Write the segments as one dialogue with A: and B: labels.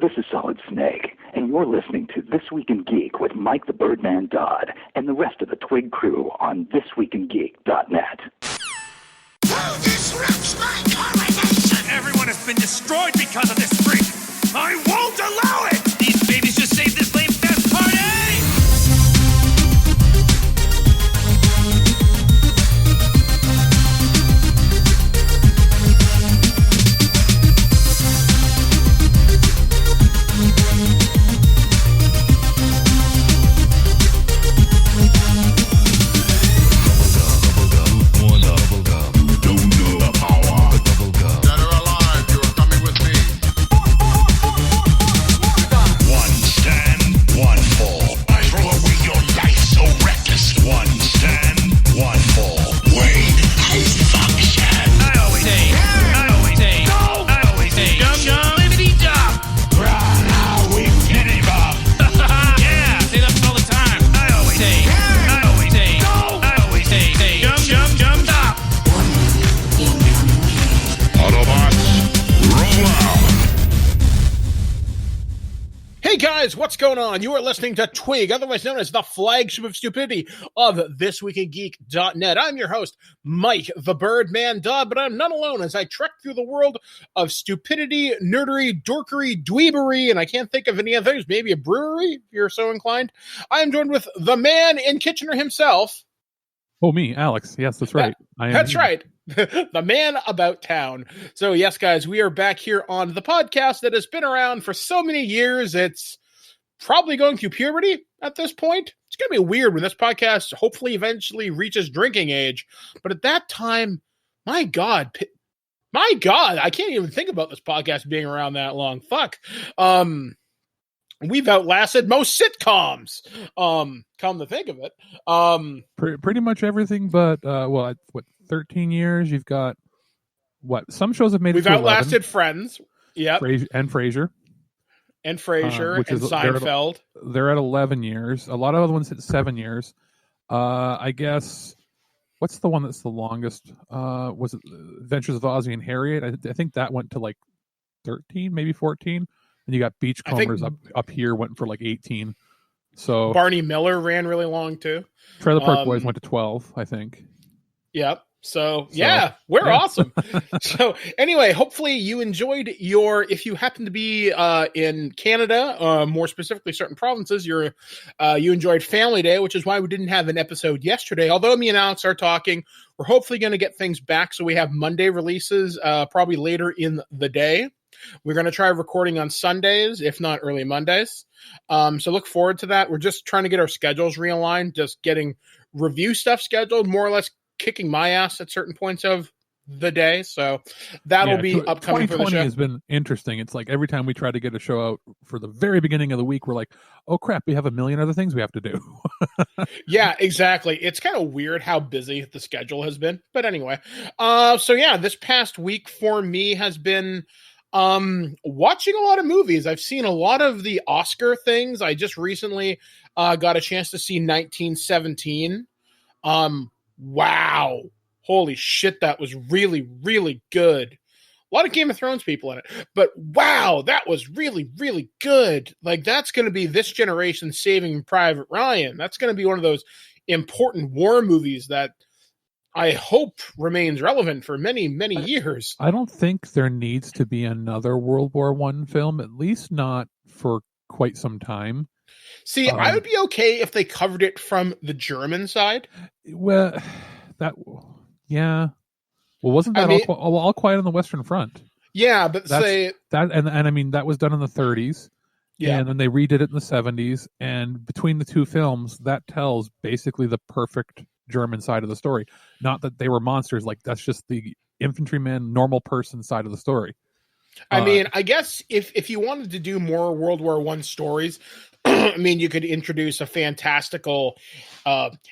A: This is Solid Snake, and you're listening to This Week in Geek with Mike the Birdman Dodd and the rest of the Twig crew on ThisWeekInGeek.net.
B: Who disrupts my coronation?
C: Everyone has been destroyed because of this freak. I won't allow it! These babies just saved this lame fest party!
D: What's going on? You are listening to Twig, otherwise known as the flagship of stupidity of ThisWeekInGeek.net. I'm your host, Mike the Birdman Dodd, but I'm not alone as I trek through the world of stupidity, nerdery, dorkery, dweebery, and I can't think of any others, maybe a brewery, if you're so inclined. I am joined with the man in Kitchener himself.
E: Oh, me, Alex. Yes, that's right.
D: That's right. The man about town. So, yes, guys, we are back here on the podcast that has been around for so many years. It's probably going through puberty at this point. It's going to be weird when this podcast hopefully eventually reaches drinking age. But at that time, my God, I can't even think about this podcast being around that long. Fuck. We've outlasted most sitcoms. Come to think of it.
E: Pretty much everything but, 13 years? You've got, some shows have made
D: We've
E: it to
D: outlasted
E: 11.
D: Friends. Yep.
E: Frasier.
D: And Frasier and Seinfeld.
E: They're at 11 years. A lot of other ones hit 7 years. I guess, what's the one that's the longest? Was it Adventures of Ozzie and Harriet? I think that went to like 13, maybe 14. And you got Beachcombers up here, went for like 18. So
D: Barney Miller ran really long too.
E: Trailer Park Boys went to 12, I think.
D: Yep. So we're awesome. So anyway, hopefully you enjoyed if you happen to be in Canada, more specifically certain provinces, you enjoyed Family Day, which is why we didn't have an episode yesterday. Although me and Alex are talking, we're hopefully going to get things back. So we have Monday releases probably later in the day. We're going to try recording on Sundays, if not early Mondays. So look forward to that. We're just trying to get our schedules realigned, just getting review stuff scheduled, more or less kicking my ass at certain points of the day. So that'll be upcoming for the show.
E: 2020 has been interesting. It's like every time we try to get a show out for the very beginning of the week, we're like, oh crap, we have a million other things we have to do.
D: Yeah, exactly. It's kind of weird how busy the schedule has been. But anyway, this past week for me has been watching a lot of movies. I've seen a lot of the Oscar things. I just recently got a chance to see 1917. Wow. Holy shit, that was really, really good. A lot of Game of Thrones people in it. But wow, that was really, really good. Like, that's going to be this generation's Saving Private Ryan. That's going to be one of those important war movies that I hope remains relevant for many, many years.
E: I don't think there needs to be another World War I film, at least not for quite some time.
D: See, I would be okay if they covered it from the German side.
E: Well, wasn't that all quiet on the Western Front?
D: Yeah, but
E: I mean, that was done in the 30s. Yeah. And then they redid it in the 70s. And between the two films, that tells basically the perfect German side of the story. Not that they were monsters, like that's just the infantryman, normal person side of the story.
D: I mean, I guess if you wanted to do more World War I stories, I mean, you could introduce a fantastical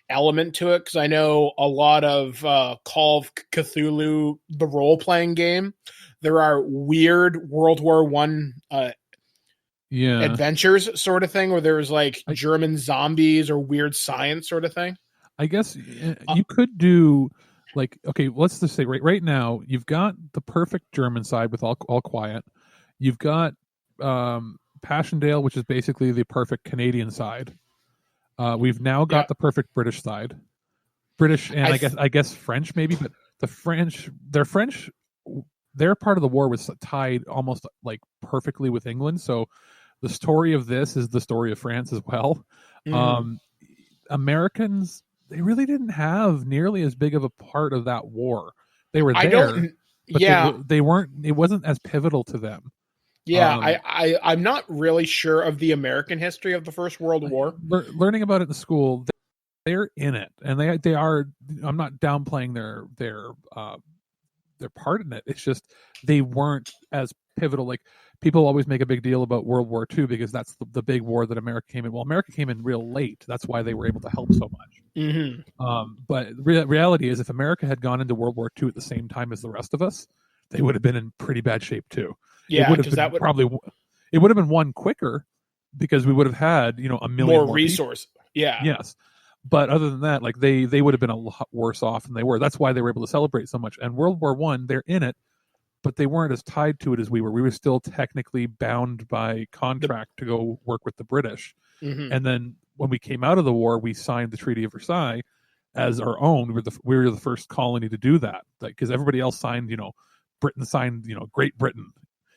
D: element to it, because I know a lot of Call of Cthulhu, the role-playing game, there are weird World War I adventures sort of thing, where there's like German zombies or weird science sort of thing.
E: I guess you could do, like, okay, let's just say right now, you've got the perfect German side with all quiet. You've got Passchendaele, which is basically the perfect Canadian side. We've now got the perfect British side. British and I guess French maybe, but the French, their part of the war was tied almost like perfectly with England. So the story of this is the story of France as well. Americans, they really didn't have nearly as big of a part of that war. They were there, but they weren't. It wasn't as pivotal to them.
D: Yeah, I'm not really sure of the American history of the First World War.
E: Learning about it in school, they're in it, and they are. I'm not downplaying their part in it. It's just they weren't as pivotal. Like people always make a big deal about World War II because that's the big war that America came in. Well, America came in real late. That's why they were able to help so much. But reality is, if America had gone into World War II at the same time as the rest of us, they would have been in pretty bad shape too.
D: Yeah,
E: because it would have been won quicker because we would have had a million more
D: resource. People. Yeah.
E: Yes. But other than that, like they would have been a lot worse off than they were. That's why they were able to celebrate so much. And World War I, they're in it, but they weren't as tied to it as we were. We were still technically bound by contract to go work with the British. And then when we came out of the war, we signed the Treaty of Versailles as our own. We were the first colony to do that, because everybody else signed. Britain signed. Great Britain,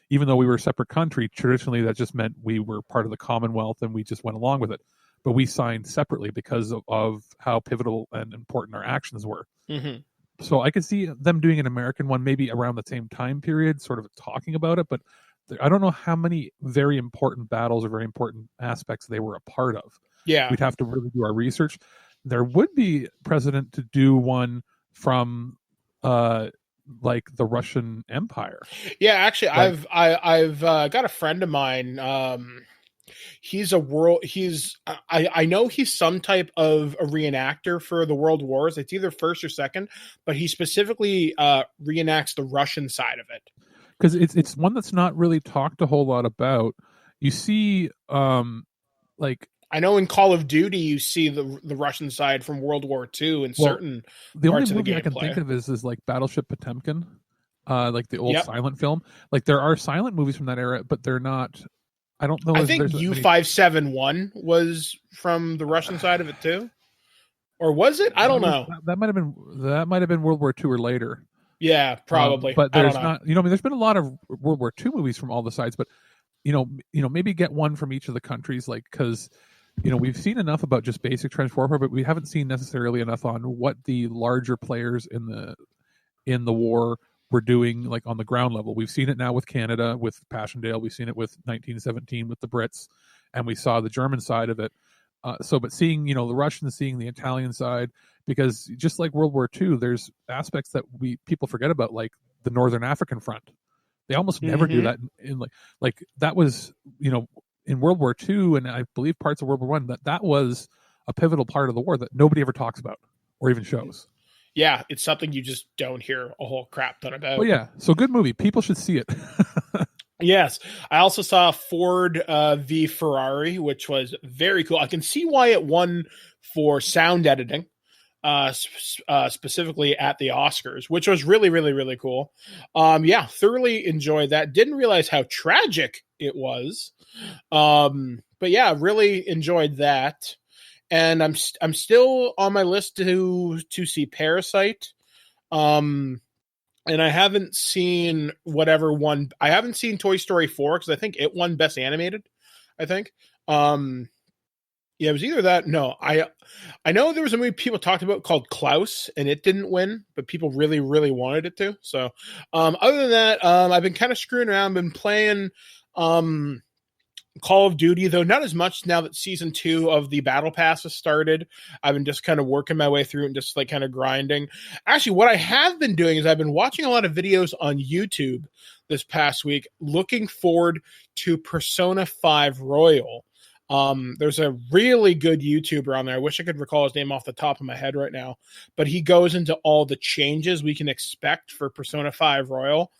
E: even though we were a separate country. Traditionally, that just meant we were part of the Commonwealth, and we just went along with it. But we signed separately because of how pivotal and important our actions were. So I could see them doing an American one maybe around the same time period, sort of talking about it. But I don't know how many very important battles or very important aspects they were a part of.
D: Yeah.
E: We'd have to really do our research. There would be precedent to do one from like the Russian Empire.
D: Yeah, actually, I've got a friend of mine. I know he's some type of a reenactor for the World Wars. It's either first or second, but he specifically reenacts the Russian side of it.
E: Because it's one that's not really talked a whole lot about. You see, like
D: I know in Call of Duty you see the Russian side from World War II in certain
E: the
D: parts
E: only
D: of the
E: movie I can think of is like Battleship Potemkin, like the old silent film. Like there are silent movies from that era, but they're not. I don't know.
D: I think U-571 was from the Russian side of it too, or was it? I don't know.
E: That might have been World War II or later.
D: Yeah, probably.
E: But there's not. There's been a lot of World War II movies from all the sides, but maybe get one from each of the countries, like because we've seen enough about just basic trench warfare, but we haven't seen necessarily enough on what the larger players in the war were doing, like on the ground level. We've seen it now with Canada, with Passchendaele. We've seen it with 1917 with the Brits, and we saw the German side of it. But seeing the Russians, seeing the Italian side, because just like World War II, there's aspects that people forget about, like the Northern African Front. They almost never do that in like that was in World War II, and I believe parts of World War I, that was a pivotal part of the war that nobody ever talks about or even shows.
D: Yeah, it's something you just don't hear a whole crap ton about.
E: Well, yeah, so good movie. People should see it.
D: Yes. I also saw Ford v Ferrari, which was very cool. I can see why it won for sound editing, specifically at the Oscars, which was really, really, really cool. Thoroughly enjoyed that. Didn't realize how tragic it was. But yeah, really enjoyed that. And I'm still on my list to see Parasite. And I haven't seen whatever one. I haven't seen Toy Story 4 because I think it won Best Animated. I think. It was either that. No, I know there was a movie people talked about called Klaus, and it didn't win, but people really, really wanted it to. So, other than that, I've been kind of screwing around. Been playing Call of Duty, though not as much now that season 2 of the Battle Pass has started. I've been just kind of working my way through and just like kind of grinding. Actually, what I have been doing is I've been watching a lot of videos on YouTube this past week, looking forward to Persona 5 Royal. There's a really good YouTuber on there. I wish I could recall his name off the top of my head right now, but he goes into all the changes we can expect for Persona 5 Royal.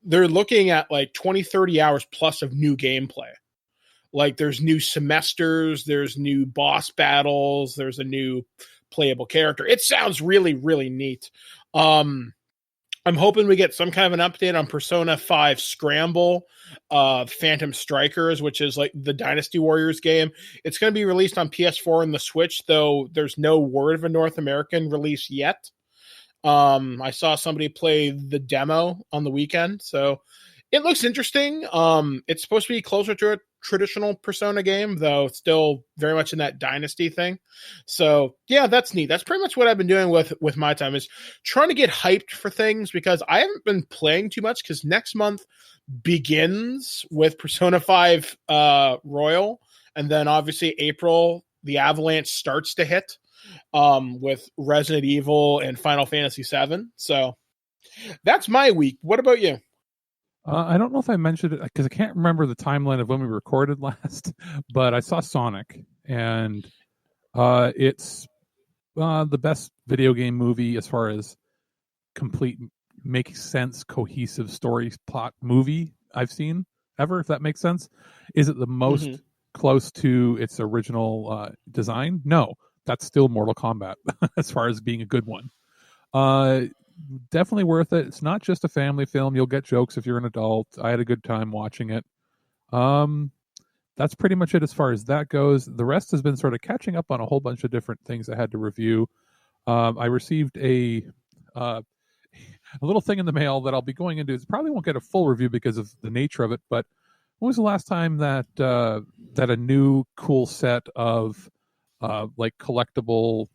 D: They're looking at like 20, 30 hours plus of new gameplay. Like there's new semesters, there's new boss battles, there's a new playable character. It sounds really, really neat. I'm hoping we get some kind of an update on Persona 5 Scramble, Phantom Strikers, which is like the Dynasty Warriors game. It's going to be released on PS4 and the Switch, though there's no word of a North American release yet. I saw somebody play the demo on the weekend, so it looks interesting. It's supposed to be closer to a traditional Persona game, though it's still very much in that Dynasty thing. So yeah, that's neat. That's pretty much what I've been doing with my time, is trying to get hyped for things, because I haven't been playing too much, because next month begins with Persona 5 Royal, and then obviously April, the avalanche starts to hit with Resident Evil and Final Fantasy VII. So that's my week. What about you?
E: I don't know if I mentioned it because I can't remember the timeline of when we recorded last, but I saw Sonic, and it's the best video game movie as far as complete, makes sense, cohesive story plot movie I've seen ever, if that makes sense. Is it the most close to its original design? No, that's still Mortal Kombat as far as being a good one. Definitely worth it. It's not just a family film. You'll get jokes if you're an adult. I had a good time watching it. That's pretty much it as far as that goes. The rest has been sort of catching up on a whole bunch of different things I had to review. I received a little thing in the mail that I'll be going into. Probably won't get a full review because of the nature of it, but when was the last time that a new cool set of like collectible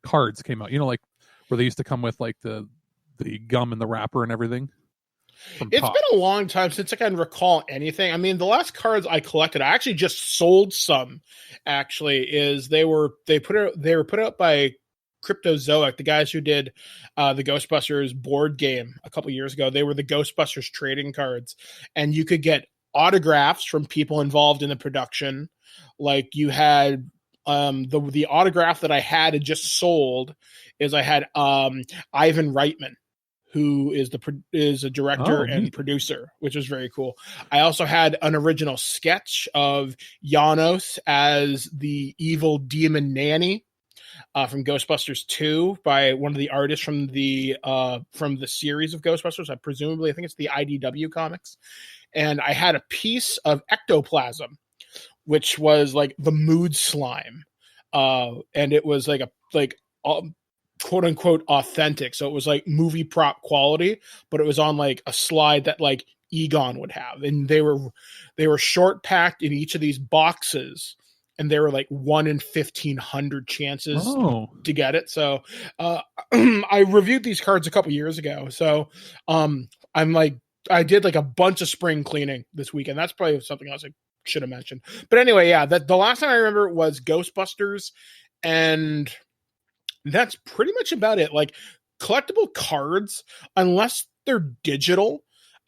E: cards came out? You know, like where they used to come with like the gum and the wrapper and everything.
D: It's been a long time since I can recall anything. I mean, the last cards I collected, I actually just sold some. Actually, is they were put out by Cryptozoic, the guys who did the Ghostbusters board game a couple years ago. They were the Ghostbusters trading cards, and you could get autographs from people involved in the production. Like you had the autograph that I had and just sold is I had Ivan Reitman, who is a director and producer, which was very cool. I also had an original sketch of Janos as the evil demon nanny from Ghostbusters 2 by one of the artists from the series of Ghostbusters. I think it's the IDW comics. And I had a piece of ectoplasm, which was like the mood slime. And it was like quote unquote authentic. So it was like movie prop quality, but it was on like a slide that like Egon would have. And they were short packed in each of these boxes, and they were like 1 in 1,500 chances to get it. So I reviewed these cards a couple years ago. So I did like a bunch of spring cleaning this weekend. That's probably something else I should have mentioned. But anyway, yeah, the last time I remember was Ghostbusters, and that's pretty much about it. Like collectible cards, unless they're digital,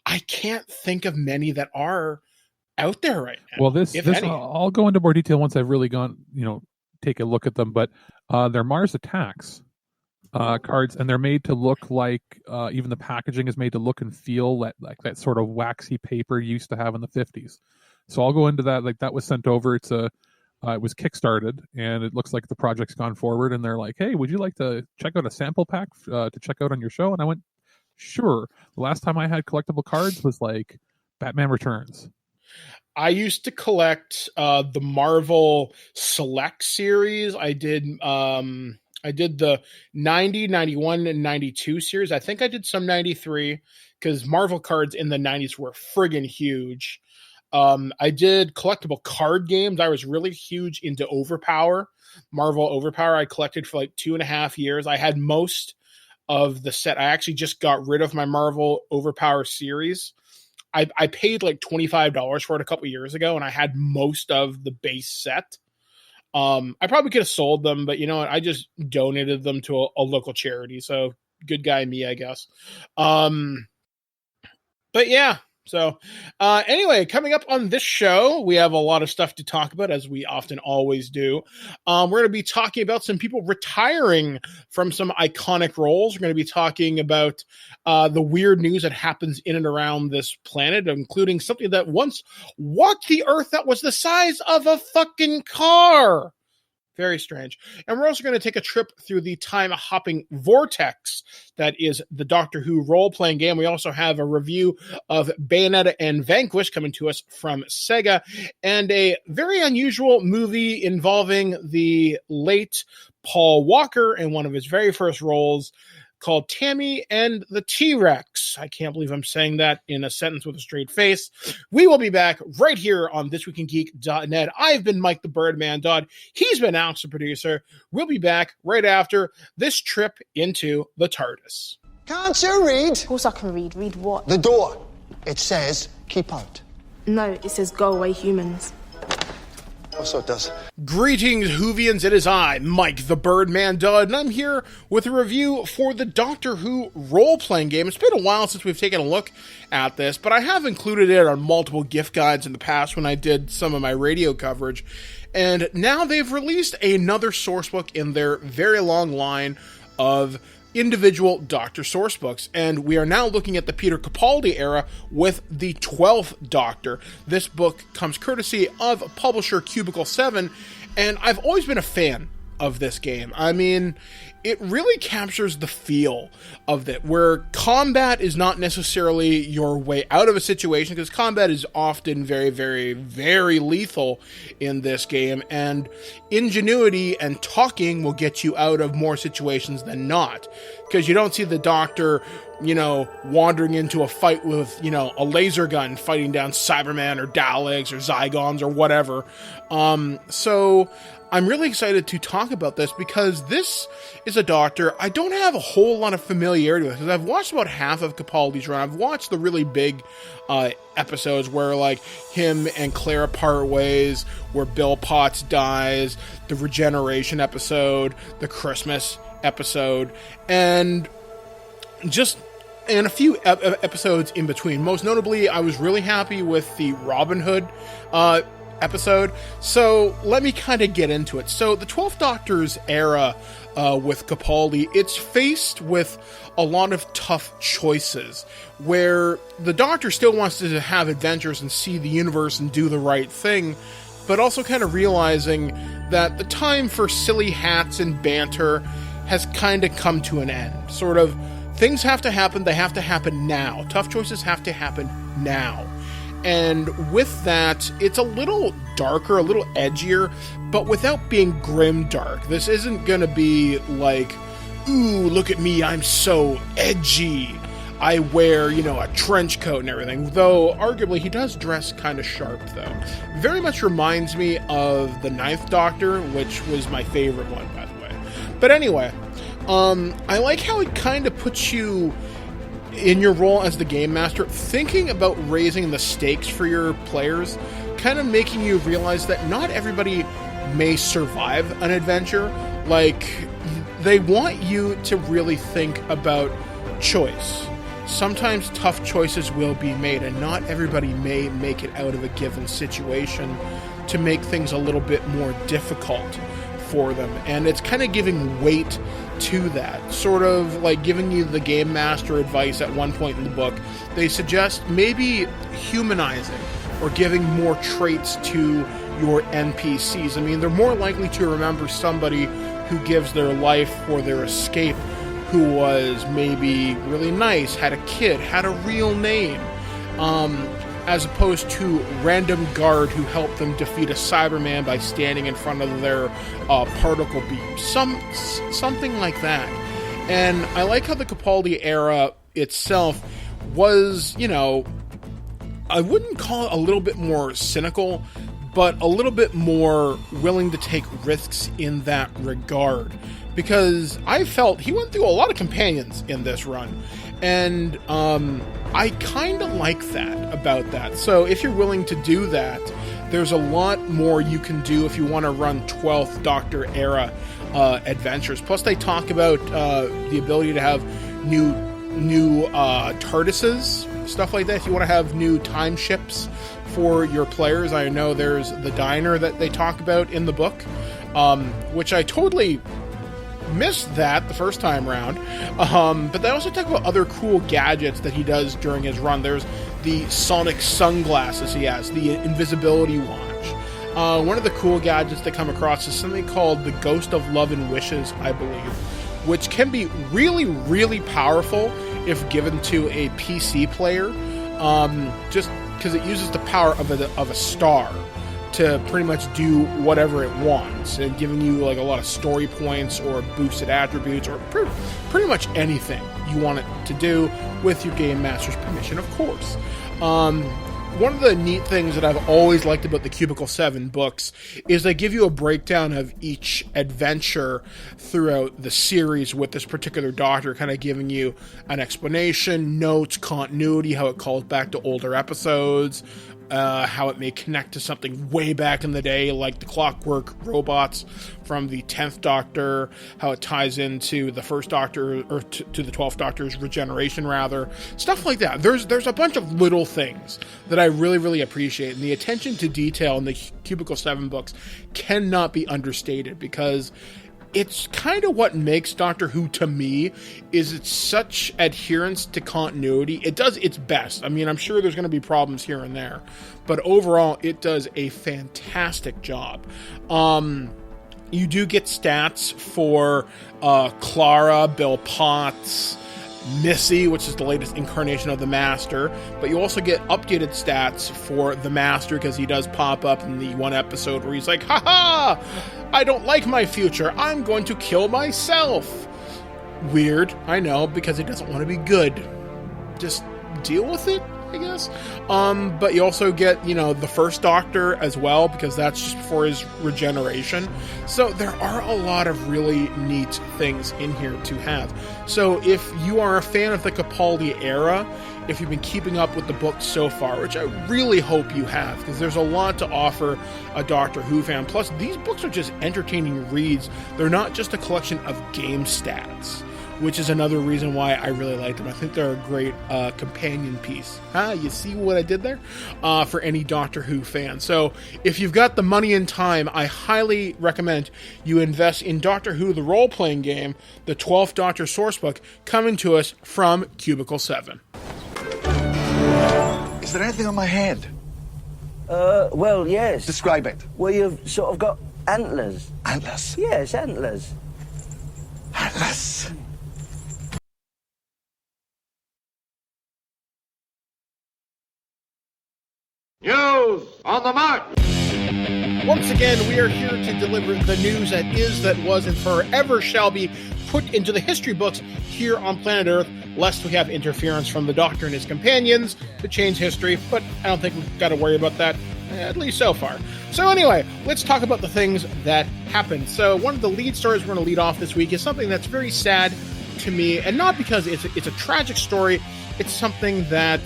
D: I can't think of many that are out there right now.
E: Well, this I'll go into more detail once I've really gone, take a look at them. But they're Mars Attacks cards, and they're made to look like even the packaging is made to look and feel like that sort of waxy paper you used to have in the 50s. So I'll go into that. Like that was sent over. It was kickstarted, and it looks like the project's gone forward. And they're like, "Hey, would you like to check out a sample pack to check out on your show?" And I went, "Sure." The last time I had collectible cards was like Batman Returns.
D: I used to collect the Marvel Select series. I did the 90, 91, and 92 series. I think I did some 93 because Marvel cards in the 90s were friggin' huge. I did collectible card games. I was really huge into Overpower, Marvel Overpower. I collected for like 2.5 years. I had most of the set. I actually just got rid of my Marvel Overpower series. I paid like $25 for it a couple years ago, and I had most of the base set. I probably could have sold them, but you know what? I just donated them to a local charity. So good guy me, I guess. But yeah. So anyway, coming up on this show, we have a lot of stuff to talk about, as we often always do. We're going to be talking about some people retiring from some iconic roles. We're going to be talking about the weird news that happens in and around this planet, including something that once walked the earth that was the size of a fucking car. Very strange. And we're also going to take a trip through the time-hopping vortex that is the Doctor Who role-playing game. We also have a review of Bayonetta and Vanquish coming to us from Sega, and a very unusual movie involving the late Paul Walker in one of his very first roles, called Tammy and the T-Rex. I can't believe I'm saying that in a sentence with a straight face. We will be back right here on ThisWeekInGeek.net. I've been Mike the Birdman Dodd. He's been Alex the producer. We'll be back right after this trip into the TARDIS.
F: Can't you read?
G: Of course I can read. Read what?
F: The door. It says, keep out.
G: No, it says go away, humans.
F: Also it does.
D: Greetings, Whovians. It is I, Mike the Birdman Dodd, and I'm here with a review for the Doctor Who role-playing game. It's been a while since we've taken a look at this, but I have included it on multiple gift guides in the past when I did some of my radio coverage. And now they've released another sourcebook in their very long line of individual Doctor sourcebooks, and we are now looking at the Peter Capaldi era with the 12th Doctor. This book comes courtesy of publisher Cubicle 7, and I've always been a fan of this game. I mean, it really captures the feel of it, where combat is not necessarily your way out of a situation, because combat is often very, very, very lethal in this game, and ingenuity and talking will get you out of more situations than not, because you don't see the Doctor, you know, wandering into a fight with, you know, a laser gun fighting down Cybermen or Daleks or Zygons or whatever. So I'm really excited to talk about this, because this is a Doctor I don't have a whole lot of familiarity with, because I've watched about half of Capaldi's run. I've watched the really big episodes where, like, him and Clara part ways, where Bill Potts dies, the Regeneration episode, the Christmas episode, and a few episodes in between. Most notably, I was really happy with the Robin Hood episode, so let me kind of get into it. So the 12th Doctor's era with Capaldi, it's faced with a lot of tough choices, where the Doctor still wants to have adventures and see the universe and do the right thing, but also kind of realizing that the time for silly hats and banter has kind of come to an end. Sort of, things have to happen, they have to happen now. Tough choices have to happen now. And with that, it's a little darker, a little edgier, but without being grim dark. This isn't going to be like, ooh, look at me, I'm so edgy. I wear, you know, a trench coat and everything. Though, arguably, he does dress kind of sharp, though. Very much reminds me of the 9th Doctor, which was my favorite one, by the way. But anyway, I like how it kind of puts you in your role as the game master, thinking about raising the stakes for your players, kind of making you realize that not everybody may survive an adventure. Like, they want you to really think about choice. Sometimes tough choices will be made, and not everybody may make it out of a given situation, to make things a little bit more difficult for them. And it's kind of giving weight to that, sort of like giving you the game master advice at one point in the book. They suggest maybe humanizing or giving more traits to your NPCs. I mean, they're more likely to remember somebody who gives their life for their escape, who was maybe really nice, had a kid, had a real name, as opposed to random guard who helped them defeat a Cyberman by standing in front of their particle beam. Something like that. And I like how the Capaldi era itself was, you know, I wouldn't call it a little bit more cynical, but a little bit more willing to take risks in that regard. Because I felt he went through a lot of companions in this run. And I kind of like that about that. So if you're willing to do that, there's a lot more you can do if you want to run 12th Doctor era adventures. Plus, they talk about the ability to have new TARDISes, stuff like that. If you want to have new time ships for your players, I know there's the diner that they talk about in the book, which I totally missed that the first time around. But they also talk about other cool gadgets that he does during his run. There's the sonic sunglasses he has, the invisibility watch. one of the cool gadgets that come across is something called the Ghost of Love and Wishes, I believe, which can be really, really powerful if given to a PC player, just because it uses the power of a star to pretty much do whatever it wants, and giving you like a lot of story points or boosted attributes or pretty much anything you want it to do with your game master's permission, of course. One of the neat things that I've always liked about the Cubicle 7 books is they give you a breakdown of each adventure throughout the series with this particular doctor, kind of giving you an explanation, notes, continuity, how it calls back to older episodes, how it may connect to something way back in the day, like the clockwork robots from the 10th Doctor, how it ties into the first Doctor, or to the 12th Doctor's regeneration, rather. Stuff like that. There's a bunch of little things that I really, really appreciate, and the attention to detail in the Cubicle 7 books cannot be understated, because it's kind of what makes Doctor Who, to me, is it's such adherence to continuity. It does its best. I mean, I'm sure there's going to be problems here and there, but overall, it does a fantastic job. You do get stats for Clara, Bill Potts, Missy, which is the latest incarnation of the Master, but you also get updated stats for the Master, because he does pop up in the one episode where he's like, "Ha-ha! I don't like my future. I'm going to kill myself." Weird, I know, because he doesn't want to be good. Just deal with it, I guess. But you also get, the first Doctor as well, because that's just before his regeneration. So there are a lot of really neat things in here to have. So if you are a fan of the Capaldi era, if you've been keeping up with the books so far, which I really hope you have, because there's a lot to offer a Doctor Who fan. Plus, these books are just entertaining reads. They're not just a collection of game stats, which is another reason why I really like them. I think they're a great companion piece. You see what I did there? For any Doctor Who fan. So if you've got the money and time, I highly recommend you invest in Doctor Who, the role-playing game, the 12th Doctor Sourcebook, coming to us from Cubicle 7.
H: Is there anything on my head?
I: Well, yes.
H: Describe it.
I: Well, you've sort of got antlers.
H: Antlers?
I: Yes, antlers.
H: Antlers.
C: News on the march!
D: Once again, we are here to deliver the news that is, that was, and forever shall be put into the history books here on planet Earth, lest we have interference from the Doctor and his companions to change history, but I don't think we've got to worry about that, at least so far. So anyway, let's talk about the things that happened. So one of the lead stories we're going to lead off this week is something that's very sad to me, and not because it's a tragic story. It's something that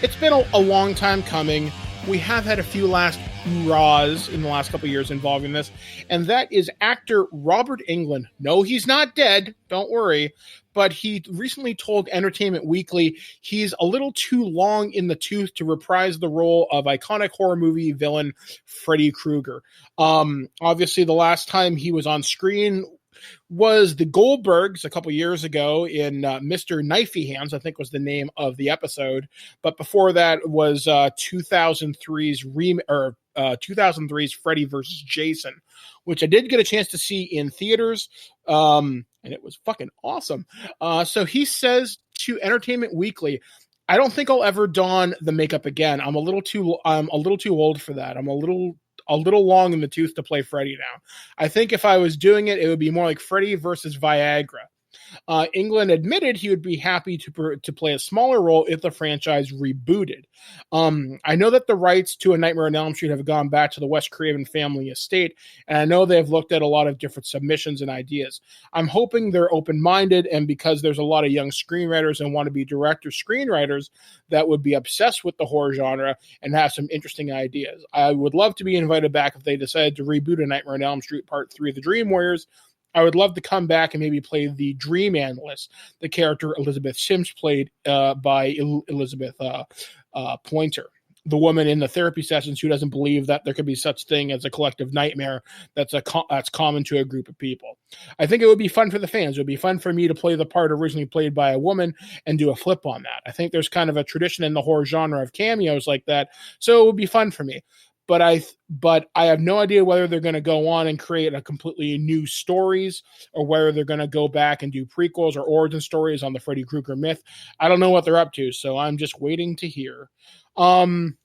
D: it's been a long time coming. We have had a few last hoorahs in the last couple of years involving this, and that is actor Robert Englund. No, he's not dead, don't worry, but he recently told Entertainment Weekly he's a little too long in the tooth to reprise the role of iconic horror movie villain Freddy Krueger. Obviously, the last time he was on screen was the Goldbergs a couple years ago in Mr. Knifey Hands, I think was the name of the episode. But before that was 2003's Freddy vs. Jason, which I did get a chance to see in theaters, and it was fucking awesome. So he says to Entertainment Weekly, "I don't think I'll ever don the makeup again. I'm a little too old for that. I'm a little long in the tooth to play Freddy now. I think if I was doing it, it would be more like Freddy versus Viagra." Englund admitted he would be happy to play a smaller role if the franchise rebooted. I know that the rights to A Nightmare on Elm Street have gone back to the Wes Craven family estate, and I know they've looked at a lot of different submissions and ideas. I'm hoping they're open-minded, and because there's a lot of young screenwriters and want-to-be director-screenwriters that would be obsessed with the horror genre and have some interesting ideas. I would love to be invited back if they decided to reboot A Nightmare on Elm Street Part 3 of The Dream Warriors. I would love to come back and maybe play the Dream Analyst, the character Elizabeth Sims played by Elizabeth Pointer, the woman in the therapy sessions who doesn't believe that there could be such thing as a collective nightmare that's common to a group of people. I think it would be fun for the fans. It would be fun for me to play the part originally played by a woman and do a flip on that. I think there's kind of a tradition in the horror genre of cameos like that, so it would be fun for me. but I have no idea whether they're going to go on and create a completely new stories, or whether they're going to go back and do prequels or origin stories on the Freddy Krueger myth. I don't know what they're up to, so I'm just waiting to hear. I'm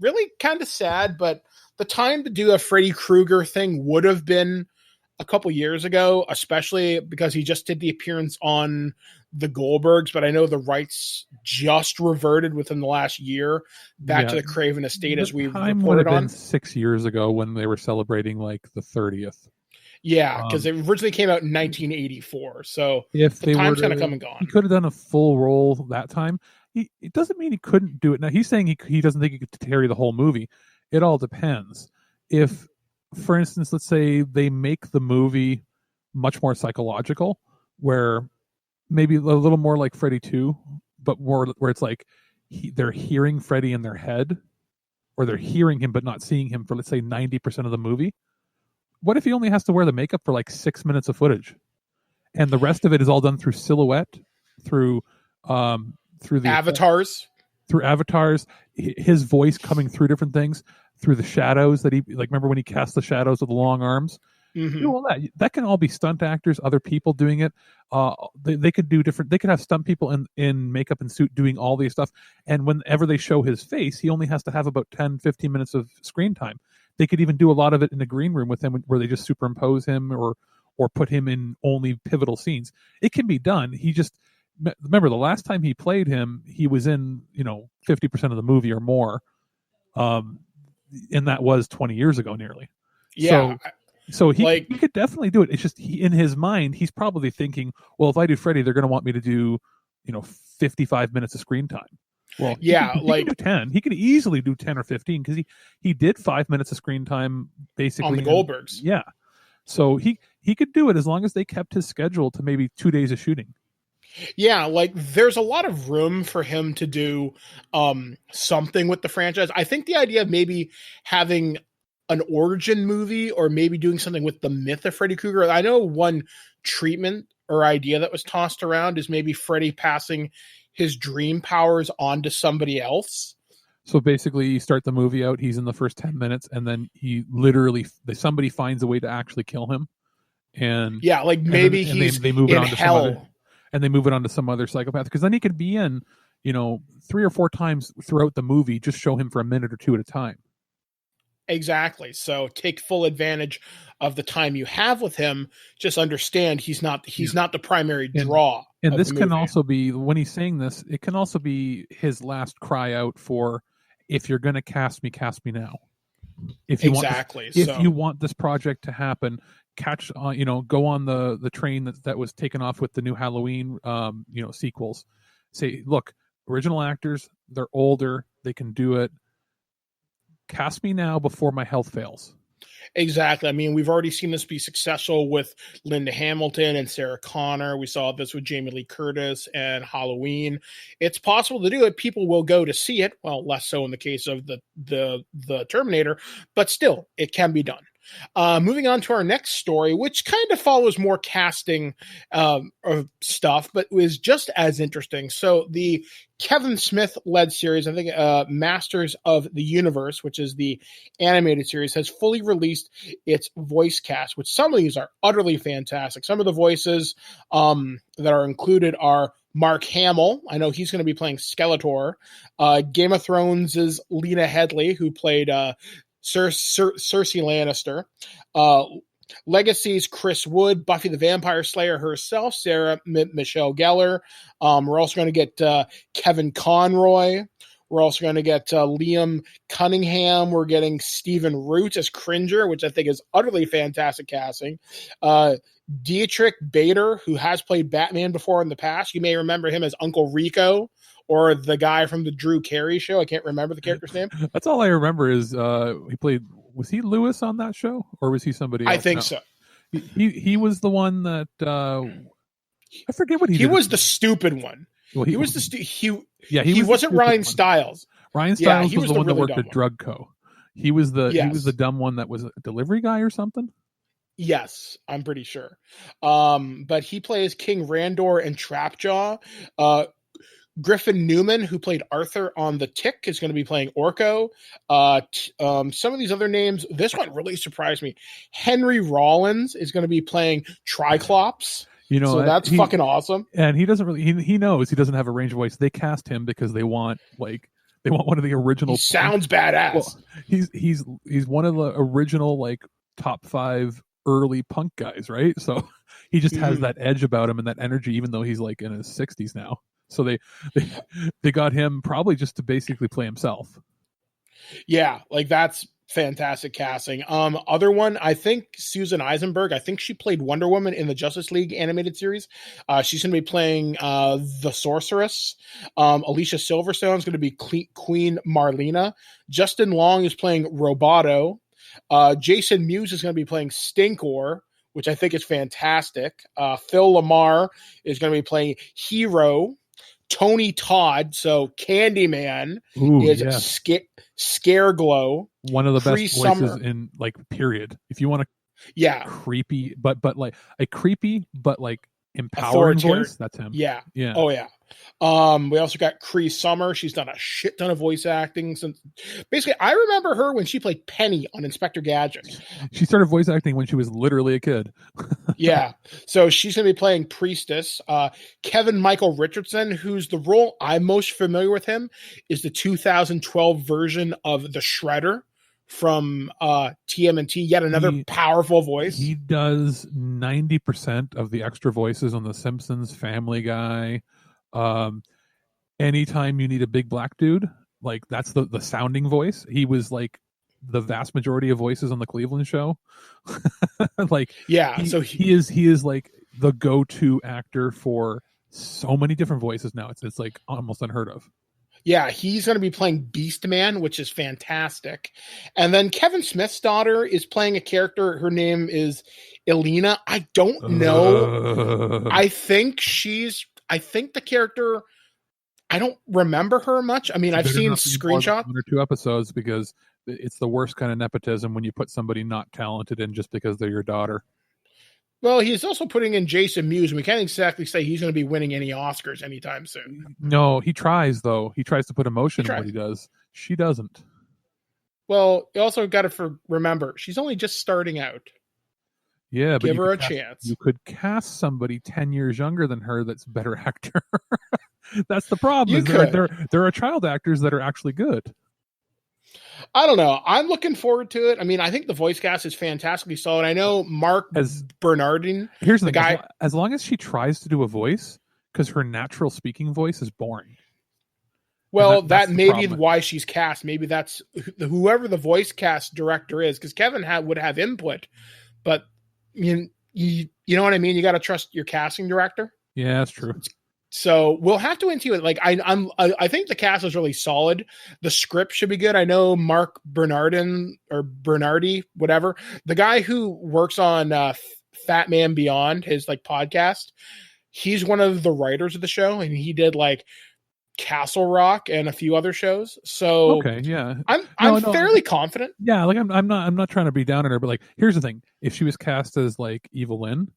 D: really kind of sad, but the time to do a Freddy Krueger thing would have been a couple years ago, especially because he just did the appearance on the Goldbergs, but I know the rights just reverted within the last year back to the Craven estate, as we reported on.
E: 6 years ago when they were celebrating like the 30th.
D: Yeah, because it originally came out in 1984, so
E: if
D: the time's kind of come and gone.
E: He could have done a full role that time. It doesn't mean he couldn't do it. Now, he's saying he doesn't think he could carry the whole movie. It all depends. If, for instance, let's say they make the movie much more psychological, where maybe a little more like Freddy 2, but more where it's like they're hearing Freddy in their head, or they're hearing him but not seeing him for, let's say, 90% of the movie. What if he only has to wear the makeup for like 6 minutes of footage, and the rest of it is all done through silhouette, through the
D: avatars,
E: his voice coming through different things, through the shadows that he, like, remember when he cast the shadows with the long arms?
D: Mm-hmm.
E: You know, that can all be stunt actors, other people doing it. They could do different. They could have stunt people in makeup and suit doing all these stuff. And whenever they show his face, he only has to have about 10, 15 minutes of screen time. They could even do a lot of it in the green room with him, where they just superimpose him or put him in only pivotal scenes. It can be done. He just, remember the last time he played him, he was in 50% of the movie or more, and that was 20 years ago nearly.
D: Yeah.
E: So he could definitely do it. It's just in his mind, he's probably thinking, well, if I do Freddy, they're going to want me to do 55 minutes of screen time. Well,
D: yeah,
E: he can do 10. He could easily do 10 or 15 because he did 5 minutes of screen time basically
D: on the Goldbergs.
E: Yeah, so he could do it as long as they kept his schedule to maybe 2 days of shooting.
D: Yeah, like there's a lot of room for him to do something with the franchise. I think the idea of maybe having an origin movie, or maybe doing something with the myth of Freddy Krueger. I know one treatment or idea that was tossed around is maybe Freddy passing his dream powers onto somebody else.
E: So basically, you start the movie out, he's in the first 10 minutes, and then somebody finds a way to actually kill him. And
D: yeah, like maybe they move it on to hell.
E: And they move it on to some other psychopath, because then he could be in, 3 or 4 times throughout the movie, just show him for a minute or two at a time.
D: Exactly. So take full advantage of the time you have with him. Just understand he's not the primary draw.
E: And this can also be, when he's saying this, it can also be his last cry out for, if you're going to cast me now. If you want this project to happen, go on the train that was taken off with the new Halloween sequels. Say, look, original actors, they're older, they can do it. Cast me now before my health fails.
D: Exactly. I mean, we've already seen this be successful with Linda Hamilton and Sarah Connor. We saw this with Jamie Lee Curtis and Halloween. It's possible to do it. People will go to see it. Well, less so in the case of the Terminator, but still, it can be done. Moving on to our next story, which kind of follows more casting stuff, but was just as interesting. So the Kevin Smith-led series, I think Masters of the Universe, which is the animated series, has fully released its voice cast, which some of these are utterly fantastic. Some of the voices that are included are Mark Hamill. I know he's going to be playing Skeletor. Game of Thrones' Lena Headey, who played Cersei Lannister. Legacy's Chris Wood, Buffy the Vampire Slayer herself, Sarah Michelle Gellar. We're also going to get Kevin Conroy. We're also going to get Liam Cunningham. We're getting Stephen Root as Cringer, which I think is utterly fantastic casting. Dietrich Bader, who has played Batman before in the past. You may remember him as Uncle Rico, or the guy from the Drew Carey show. I can't remember the character's name.
E: That's all I remember is he played. Was he Lewis on that show, or was he somebody else?
D: I think so.
E: He was the one that I forget what he did.
D: He was the stupid one.
E: Well,
D: he was the he
E: was
D: wasn't Ryan Stiles.
E: Ryan Stiles was the one that worked at Drug Co. He was the dumb one that was a delivery guy or something.
D: Yes, I'm pretty sure. But he plays King Randor and Trapjaw. Griffin Newman, who played Arthur on The Tick, is going to be playing Orko. Some of these other names, this one really surprised me. Henry Rollins is going to be playing Triclops. So that's fucking awesome.
E: And he doesn't really, he knows he doesn't have a range voice. They cast him because they want one of the original.
D: He sounds badass.
E: Well, he's one of the original like top 5 early punk guys, right? So he just has that edge about him and that energy, even though he's like in his 60s now. So they got him probably just to basically play himself.
D: Yeah, like that's fantastic casting. Other one, I think Susan Eisenberg. I think she played Wonder Woman in the Justice League animated series. She's going to be playing the Sorceress. Alicia Silverstone is going to be Queen Marlena. Justin Long is playing Roboto. Jason Mewes is going to be playing Stinkor, which I think is fantastic. Phil Lamar is going to be playing Hero. Tony Todd, so Candyman, is Scareglow.
E: One of the best voices in like period. If you want a creepy, but like a creepy but like empowering voice, that's him.
D: Yeah. Oh yeah. We also got Cree Summer. She's done a shit ton of voice acting since. Basically, I remember her when she played Penny on Inspector Gadget.
E: She started voice acting when she was literally a kid.
D: Yeah, so she's going to be playing Priestess. Kevin Michael Richardson, who's the role I'm most familiar with him, is the 2012 version of the Shredder from TMNT. Yet another powerful voice.
E: He does 90% of the extra voices on The Simpsons, Family Guy. Anytime you need a big black dude, like that's the sounding voice. He was like the vast majority of voices on the Cleveland show. Like,
D: yeah,
E: so he is like the go-to actor for so many different voices now. It's like almost unheard of.
D: Yeah, he's going to be playing Beastman, which is fantastic. And then Kevin Smith's daughter is playing a character. Her name is Elena. I don't know. I think the character, I don't remember her much. I mean, I've seen screenshots.
E: 1 or 2 episodes because it's the worst kind of nepotism when you put somebody not talented in just because they're your daughter.
D: Well, he's also putting in Jason Mewes, and we can't exactly say he's going to be winning any Oscars anytime soon.
E: No, he tries, though. He tries to put emotion in what he does. She doesn't.
D: Well, you also got to remember, she's only just starting out.
E: Yeah, but
D: give her a chance.
E: You could cast somebody 10 years younger than her that's a better actor. That's the problem. There are child actors that are actually good.
D: I don't know. I'm looking forward to it. I mean, I think the voice cast is fantastically solid. I know Mark Bernardin.
E: Here's the guy. As long as she tries to do a voice, because her natural speaking voice is boring.
D: Well, that may be why she's cast. Maybe that's whoever the voice cast director is, because Kevin would have input, but you know what I mean. You got to trust your casting director.
E: Yeah, that's true.
D: So we'll have to wait and see. Like I think the cast is really solid. The script should be good. I know Mark Bernardin or Bernardi, whatever, the guy who works on Fat Man Beyond, his like podcast. He's one of the writers of the show, and he did like Castle Rock and a few other shows. So
E: okay, yeah,
D: I'm fairly confident.
E: Yeah, like I'm not trying to be down on her, but like here's the thing: if she was cast as like Evelyn,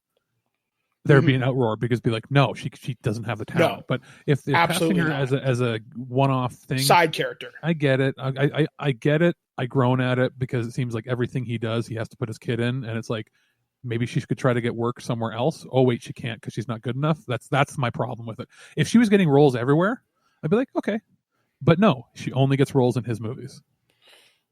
E: there'd be an outroar because it'd be like, no, she doesn't have the talent. No, but if casting her as a one-off thing,
D: side character,
E: I get it. I get it. I groan at it because it seems like everything he does, he has to put his kid in, and it's like maybe she could try to get work somewhere else. Oh wait, she can't because she's not good enough. That's my problem with it. If she was getting roles everywhere, I'd be like, okay, but no, she only gets roles in his movies.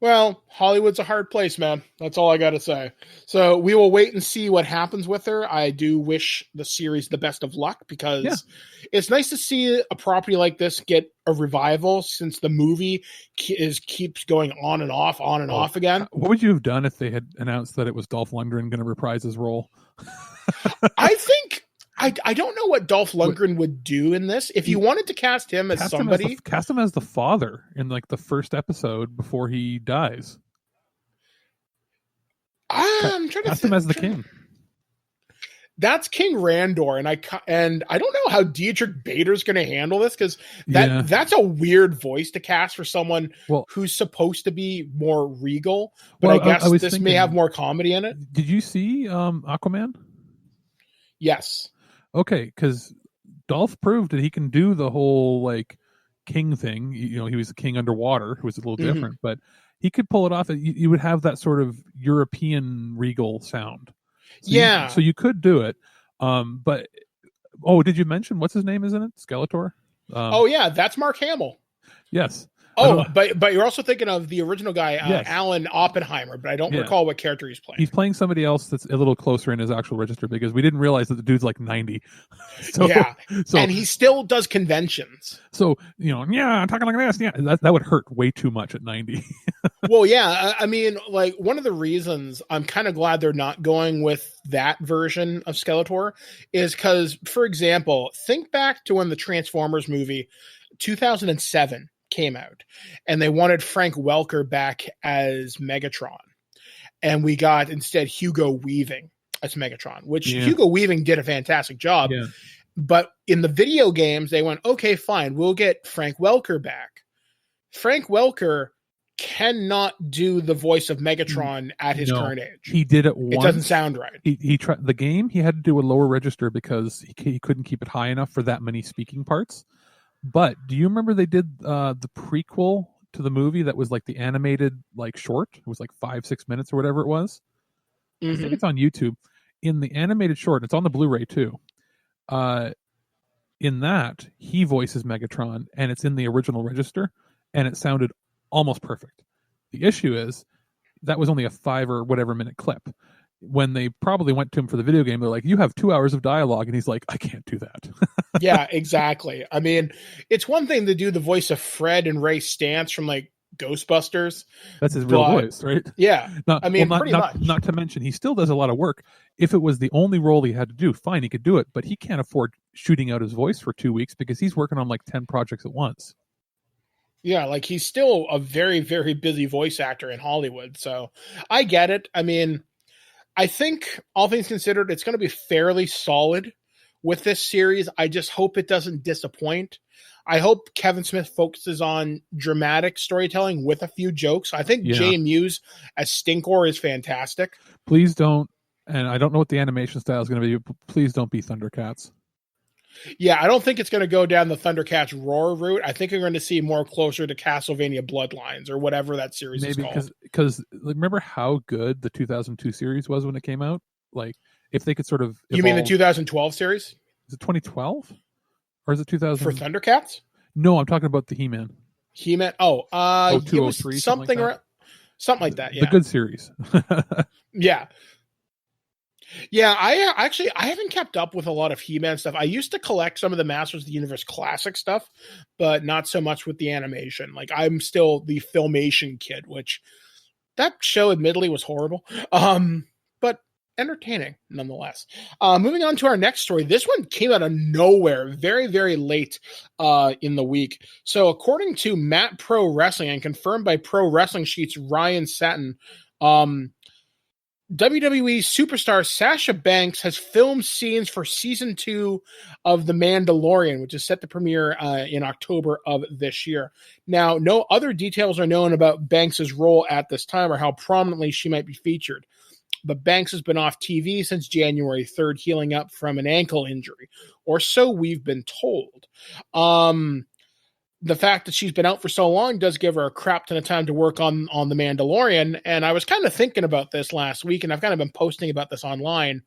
D: Well, Hollywood's a hard place, man. That's all I got to say. So we will wait and see what happens with her. I do wish the series the best of luck because it's nice to see a property like this get a revival since the movie keeps going on and off again.
E: What would you have done if they had announced that it was Dolph Lundgren going to reprise his role?
D: I think... I don't know what Dolph Lundgren would do in this. If you wanted to cast him as somebody...
E: Cast him as the father in like the first episode before he dies.
D: I'm trying to
E: cast him as the king.
D: That's King Randor, and I don't know how Dietrich Bader's going to handle this because that's a weird voice to cast for someone who's supposed to be more regal. But I guess this may have more comedy in it.
E: Did you see Aquaman?
D: Yes.
E: Okay, because Dolph proved that he can do the whole like king thing. He was a king underwater, who was a little different, but he could pull it off. You would have that sort of European regal sound. So you could do it. But did you mention what's his name? Isn't it Skeletor?
D: That's Mark Hamill.
E: Yes.
D: But you're also thinking of the original guy,
E: Yes.
D: Alan Oppenheimer, but I don't recall what character he's playing.
E: He's playing somebody else that's a little closer in his actual register because we didn't realize that the dude's like 90. And
D: he still does conventions.
E: So, talking like this, that would hurt way too much at 90.
D: Well, yeah, I mean, like one of the reasons I'm kind of glad they're not going with that version of Skeletor is because, for example, think back to when the Transformers movie 2007 came out and they wanted Frank Welker back as Megatron, and we got instead Hugo Weaving as Megatron, which Hugo Weaving did a fantastic job. But in the video games they went, okay, fine, we'll get Frank Welker back. Frank Welker cannot do the voice of Megatron at his current age.
E: He did it once.
D: It doesn't sound right.
E: He tried the game. He had to do a lower register because he couldn't keep it high enough for that many speaking parts. But do you remember they did the prequel to the movie that was like the animated like short? It was like 5-6 minutes or whatever it was. I think it's on YouTube. In the animated short, it's on the Blu-ray too. In that, he voices Megatron, and it's in the original register, and it sounded almost perfect. The issue is that was only a 5 or whatever minute clip. When they probably went to him for the video game, they're like, you have 2 hours of dialogue. And he's like, I can't do that.
D: Yeah, exactly. I mean, it's one thing to do the voice of Fred and Ray Stantz from like Ghostbusters.
E: That's his real voice, right?
D: Yeah. Pretty much.
E: Not to mention, he still does a lot of work. If it was the only role he had to do, fine, he could do it. But he can't afford shooting out his voice for 2 weeks because he's working on like 10 projects at once.
D: Yeah, like he's still a very, very busy voice actor in Hollywood. So I get it. I mean, I think all things considered, it's going to be fairly solid with this series. I just hope it doesn't disappoint. I hope Kevin Smith focuses on dramatic storytelling with a few jokes. I think Jay Muse as Stinkor is fantastic.
E: Please don't, and I don't know what the animation style is going to be, but please don't be Thundercats.
D: Yeah, I don't think it's going to go down the Thundercats roar route. I think you're going to see more closer to Castlevania Bloodlines or whatever that series is called.
E: Because remember how good the 2002 series was when it came out? Like, if they could sort of
D: You mean the 2012 series?
E: Is it 2012? Or is it 2000?
D: For Thundercats?
E: No, I'm talking about the He-Man.
D: He-Man? Oh,
E: 0203,
D: something like that, yeah.
E: The good series.
D: Yeah. Yeah, I haven't kept up with a lot of He-Man stuff. I used to collect some of the Masters of the Universe classic stuff, but not so much with the animation. Like, I'm still the Filmation kid, which that show admittedly was horrible, but entertaining nonetheless. Moving on to our next story. This one came out of nowhere very, very late in the week. So according to Matt Pro Wrestling and confirmed by Pro Wrestling Sheet's Ryan Satin, WWE superstar Sasha Banks has filmed scenes for season 2 of The Mandalorian, which is set to premiere in October of this year. Now, no other details are known about Banks' role at this time or how prominently she might be featured. But Banks has been off TV since January 3rd, healing up from an ankle injury, or so we've been told. The fact that she's been out for so long does give her a crap ton of time to work on The Mandalorian. And I was kind of thinking about this last week, and I've kind of been posting about this online,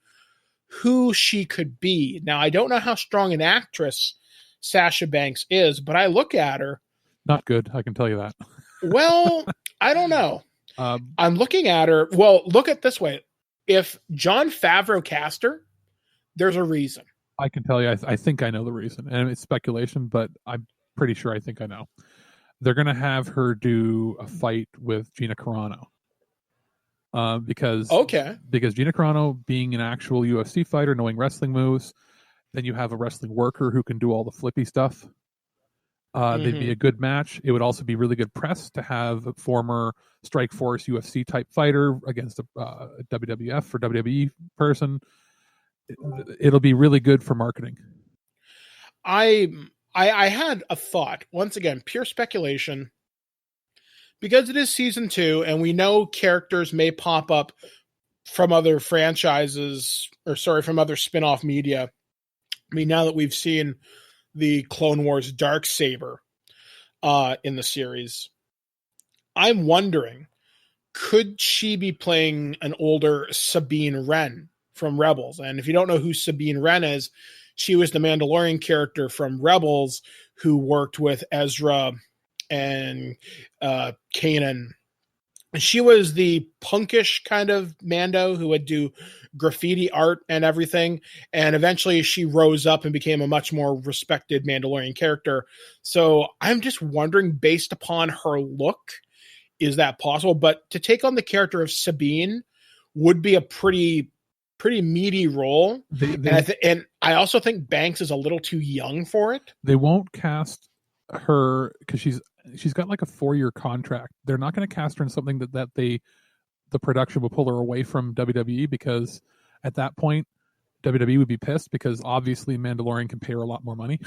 D: who she could be. Now, I don't know how strong an actress Sasha Banks is, but I look at her.
E: Not good, I can tell you that.
D: Well, I don't know. I'm looking at her. Well, look at it this way. If Jon Favreau cast her, there's a reason.
E: I can tell you, I think I know the reason. And it's speculation, but I'm pretty sure I think I know. They're going to have her do a fight with Gina Carano. Because Gina Carano, being an actual UFC fighter, knowing wrestling moves, then you have a wrestling worker who can do all the flippy stuff. They'd be a good match. It would also be really good press to have a former Strike Force UFC type fighter against a WWF or WWE person. It'll be really good for marketing.
D: I had a thought, once again, pure speculation, because it is season 2 and we know characters may pop up from other franchises from other spin-off media I mean, now that we've seen the Clone Wars Darksaber in the series, I'm wondering, could she be playing an older Sabine Wren from Rebels? And if you don't know who Sabine Wren is, she was the Mandalorian character from Rebels who worked with Ezra and Kanan. She was the punkish kind of Mando who would do graffiti art and everything. And eventually she rose up and became a much more respected Mandalorian character. So I'm just wondering, based upon her look, is that possible? But to take on the character of Sabine would be a pretty meaty role. And I also think Banks is a little too young for it.
E: They won't cast her because she's got like a 4-year contract. They're not going to cast her in something that the production will pull her away from WWE, because at that point WWE would be pissed, because obviously Mandalorian can pay her a lot more money.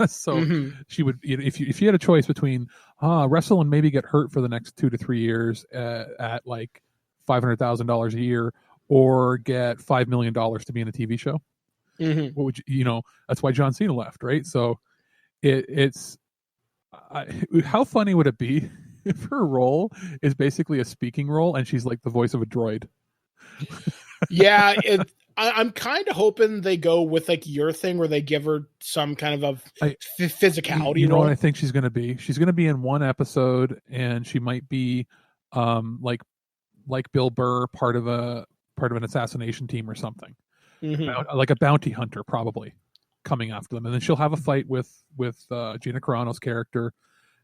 E: So she would, if you had a choice between wrestle and maybe get hurt for the next 2 to 3 years at like $500,000 a year, or get $5 million to be in a TV show, what would you? That's why John Cena left, right? So it's how funny would it be if her role is basically a speaking role and she's like the voice of a droid?
D: Yeah, I'm kind of hoping they go with like your thing where they give her some kind of physicality.
E: You know what I think she's going to be? She's going to be in one episode, and she might be like Bill Burr, part of an assassination team or something, like a bounty hunter probably coming after them, and then she'll have a fight with Gina Carano's character,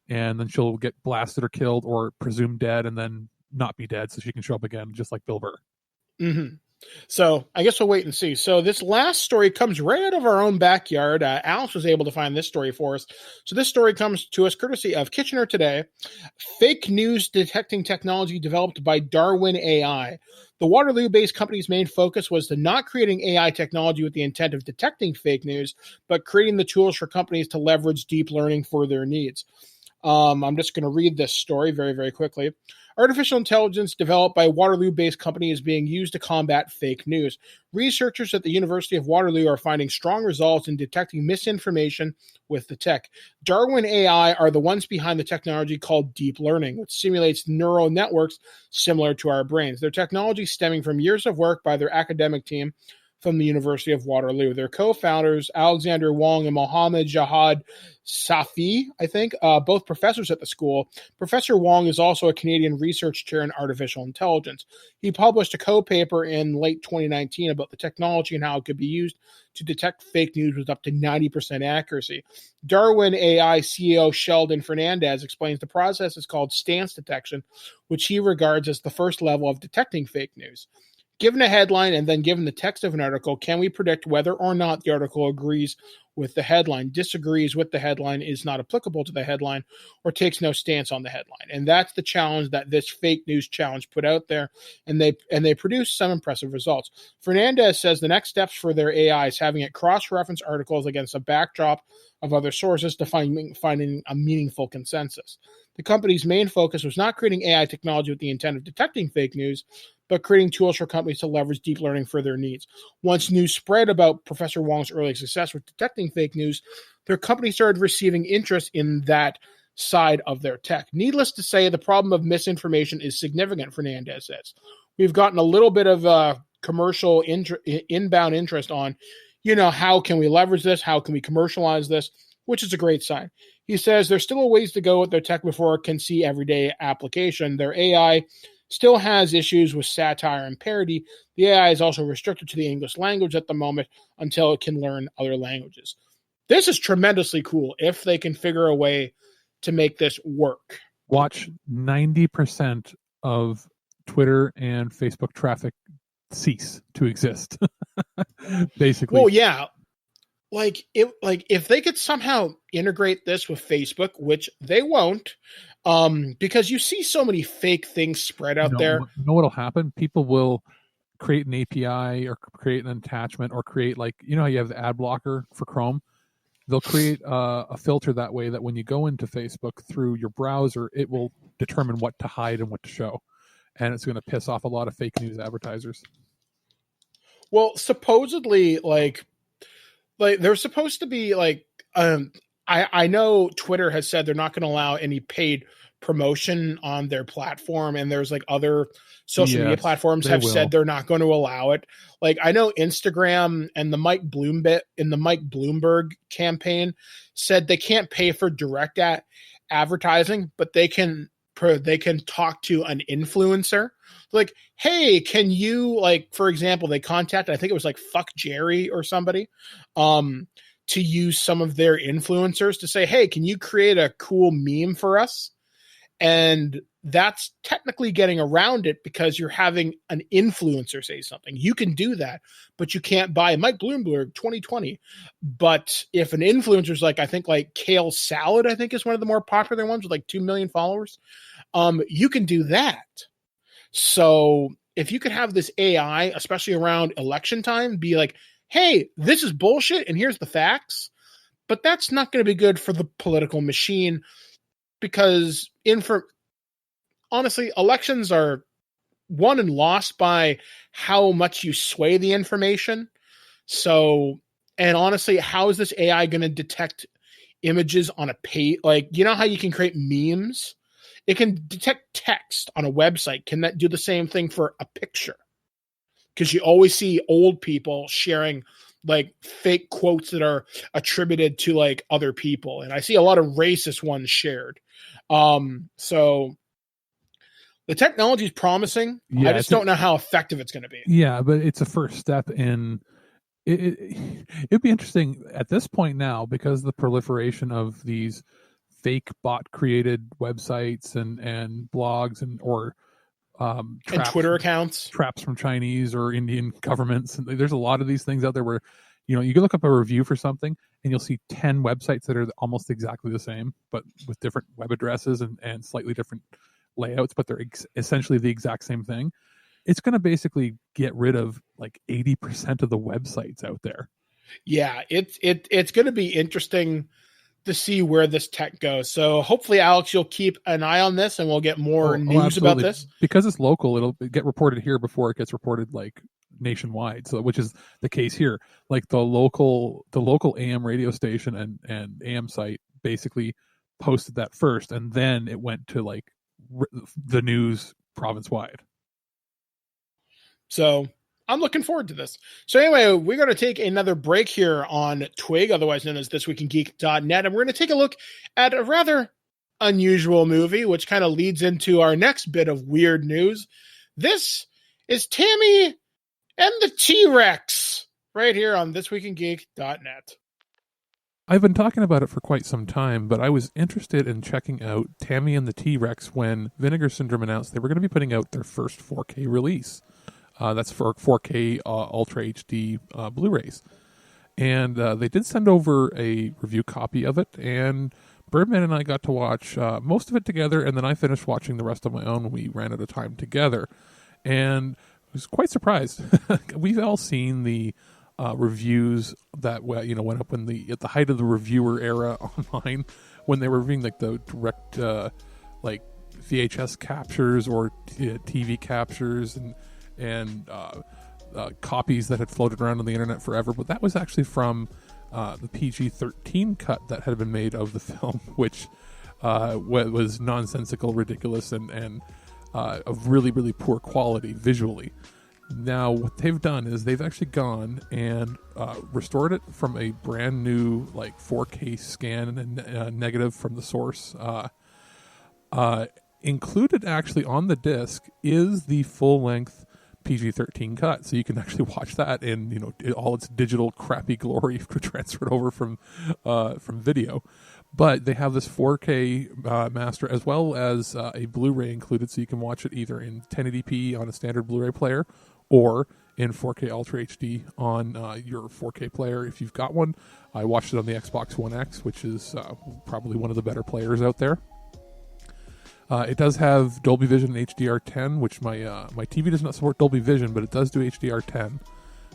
E: and then she'll get blasted or killed or presumed dead, and then not be dead, so she can show up again, just like Bill Burr.
D: So I guess we'll wait and see. So this last story comes right out of our own backyard. Alice was able to find this story for us. So this story comes to us courtesy of Kitchener Today. Fake news detecting technology developed by Darwin AI. The Waterloo-based company's main focus was to not creating AI technology with the intent of detecting fake news, but creating the tools for companies to leverage deep learning for their needs. I'm just going to read this story very, very quickly. Artificial intelligence developed by a Waterloo-based company is being used to combat fake news. Researchers at the University of Waterloo are finding strong results in detecting misinformation with the tech. Darwin AI are the ones behind the technology called deep learning, which simulates neural networks similar to our brains. Their technology stemming from years of work by their academic team from the University of Waterloo. Their co-founders, Alexander Wong and Mohammed Jahad Safi, I think, both professors at the school. Professor Wong is also a Canadian research chair in artificial intelligence. He published a co-paper in late 2019 about the technology and how it could be used to detect fake news with up to 90% accuracy. Darwin AI CEO Sheldon Fernandez explains the process is called stance detection, which he regards as the first level of detecting fake news. Given a headline and then given the text of an article, can we predict whether or not the article agrees with the headline, disagrees with the headline, is not applicable to the headline, or takes no stance on the headline? And that's the challenge that this fake news challenge put out there, and they produced some impressive results. Fernandez says the next steps for their AI is having it cross-reference articles against a backdrop of other sources to finding a meaningful consensus. The company's main focus was not creating AI technology with the intent of detecting fake news, but creating tools for companies to leverage deep learning for their needs. Once news spread about Professor Wong's early success with detecting fake news, their company started receiving interest in that side of their tech. Needless to say, the problem of misinformation is significant, Fernandez says. We've gotten a little bit of commercial inbound interest on, how can we leverage this? How can we commercialize this? Which is a great sign. He says there's still a ways to go with their tech before it can see everyday application. Their AI still has issues with satire and parody. The AI is also restricted to the English language at the moment until it can learn other languages. This is tremendously cool if they can figure a way to make this work.
E: Watch 90% of Twitter and Facebook traffic cease to exist. Basically.
D: Well, yeah. If they could somehow integrate this with Facebook, which they won't, because you see so many fake things spread out there.
E: You know what'll happen? People will create an API or create an attachment or create how you have the ad blocker for Chrome. They'll create a filter that way that when you go into Facebook through your browser, it will determine what to hide and what to show. And it's going to piss off a lot of fake news advertisers.
D: Well, supposedly, like there's supposed to be like I know Twitter has said they're not going to allow any paid promotion on their platform, and there's like other social media platforms have said they're not going to allow it. Like I know Instagram and the Mike Bloomberg campaign said they can't pay for direct advertising, but they can talk to an influencer. Like, hey, can you, like, for example, they contacted, I think it was like Fuck Jerry or somebody, to use some of their influencers to say, hey, can you create a cool meme for us? And that's technically getting around it because you're having an influencer say something. You can do that, but you can't buy Mike Bloomberg 2020. But if an influencer's like, I think like Kale Salad, I think is one of the more popular ones with like 2 million followers, you can do that. So if you could have this AI, especially around election time, be like, hey, this is bullshit and here's the facts. But that's not going to be good for the political machine because honestly, elections are won and lost by how much you sway the information. So, and honestly, how is this AI going to detect images on a page? Like, you know how you can create memes? It can detect text on a website. Can that do the same thing for a picture? Because you always see old people sharing like fake quotes that are attributed to like other people. And I see a lot of racist ones shared. So the technology is promising. Yeah, I just don't know how effective it's going to be.
E: Yeah, but it's a first step in it'd be interesting at this point now because the proliferation of these fake bot created websites and blogs and
D: Twitter accounts,
E: traps from Chinese or Indian governments. And there's a lot of these things out there where, you can look up a review for something and you'll see 10 websites that are almost exactly the same, but with different web addresses and slightly different layouts, but they're essentially the exact same thing. It's going to basically get rid of like 80% of the websites out there.
D: Yeah, it's going to be interesting to see where this tech goes. So hopefully, Alex, you'll keep an eye on this and we'll get more news about this.
E: Because it's local, it'll get reported here before it gets reported like nationwide. So which is the case here. Like the local AM radio station and AM site basically posted that first, and then it went to like the news province wide.
D: So I'm looking forward to this. So anyway, we're going to take another break here on TWIG, otherwise known as ThisWeekInGeek.net, and we're going to take a look at a rather unusual movie, which kind of leads into our next bit of weird news. This is Tammy and the T-Rex, right here on ThisWeekInGeek.net.
E: I've been talking about it for quite some time, but I was interested in checking out Tammy and the T-Rex when Vinegar Syndrome announced they were going to be putting out their first 4K release. That's for 4K Ultra HD Blu-rays. And they did send over a review copy of it, and Birdman and I got to watch most of it together, and then I finished watching the rest of my own. We ran out of time together, and I was quite surprised. We've all seen the reviews that went up at the height of the reviewer era online when they were reviewing like the direct like VHS captures or TV captures and copies that had floated around on the internet forever, but that was actually from the PG-13 cut that had been made of the film, which was nonsensical, ridiculous, and of really, really poor quality visually. Now, what they've done is they've actually gone and restored it from a brand new like 4K scan and negative from the source. Included actually on the disc is the full-length PG-13 cut, so you can actually watch that in all its digital crappy glory transferred over from video. But they have this 4K master as well as a Blu-ray included, so you can watch it either in 1080p on a standard Blu-ray player or in 4K Ultra HD on your 4K player if you've got one. I watched it on the Xbox One X, which is probably one of the better players out there. It does have Dolby Vision and HDR10, which my TV does not support Dolby Vision, but it does do HDR10.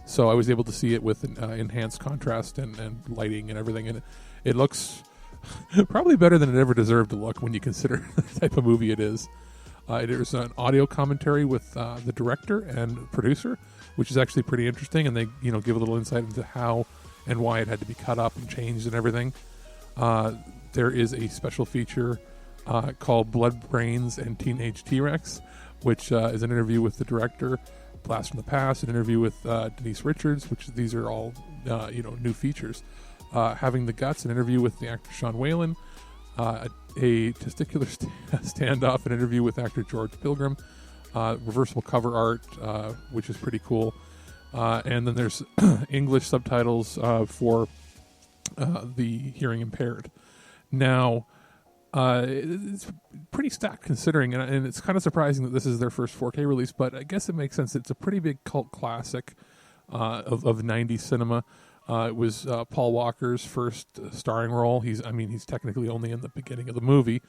E: So I was able to see it with enhanced contrast and lighting and everything, and it looks probably better than it ever deserved to look when you consider the type of movie it is. There's an audio commentary with the director and producer, which is actually pretty interesting, and they give a little insight into how and why it had to be cut up and changed and everything. There is a special feature called Blood, Brains, and Teenage T-Rex, which is an interview with the director, Blast from the Past, an interview with Denise Richards, which these are all new features. Having the Guts, an interview with the actor Sean Whalen, a testicular standoff, an interview with actor George Pilgrim, reversible cover art, which is pretty cool. And then there's English subtitles for the hearing impaired. Now, it's pretty stacked considering, and it's kind of surprising that this is their first 4K release, but I guess it makes sense. It's a pretty big cult classic of 90s cinema. It was Paul Walker's first starring role. He's technically only in the beginning of the movie,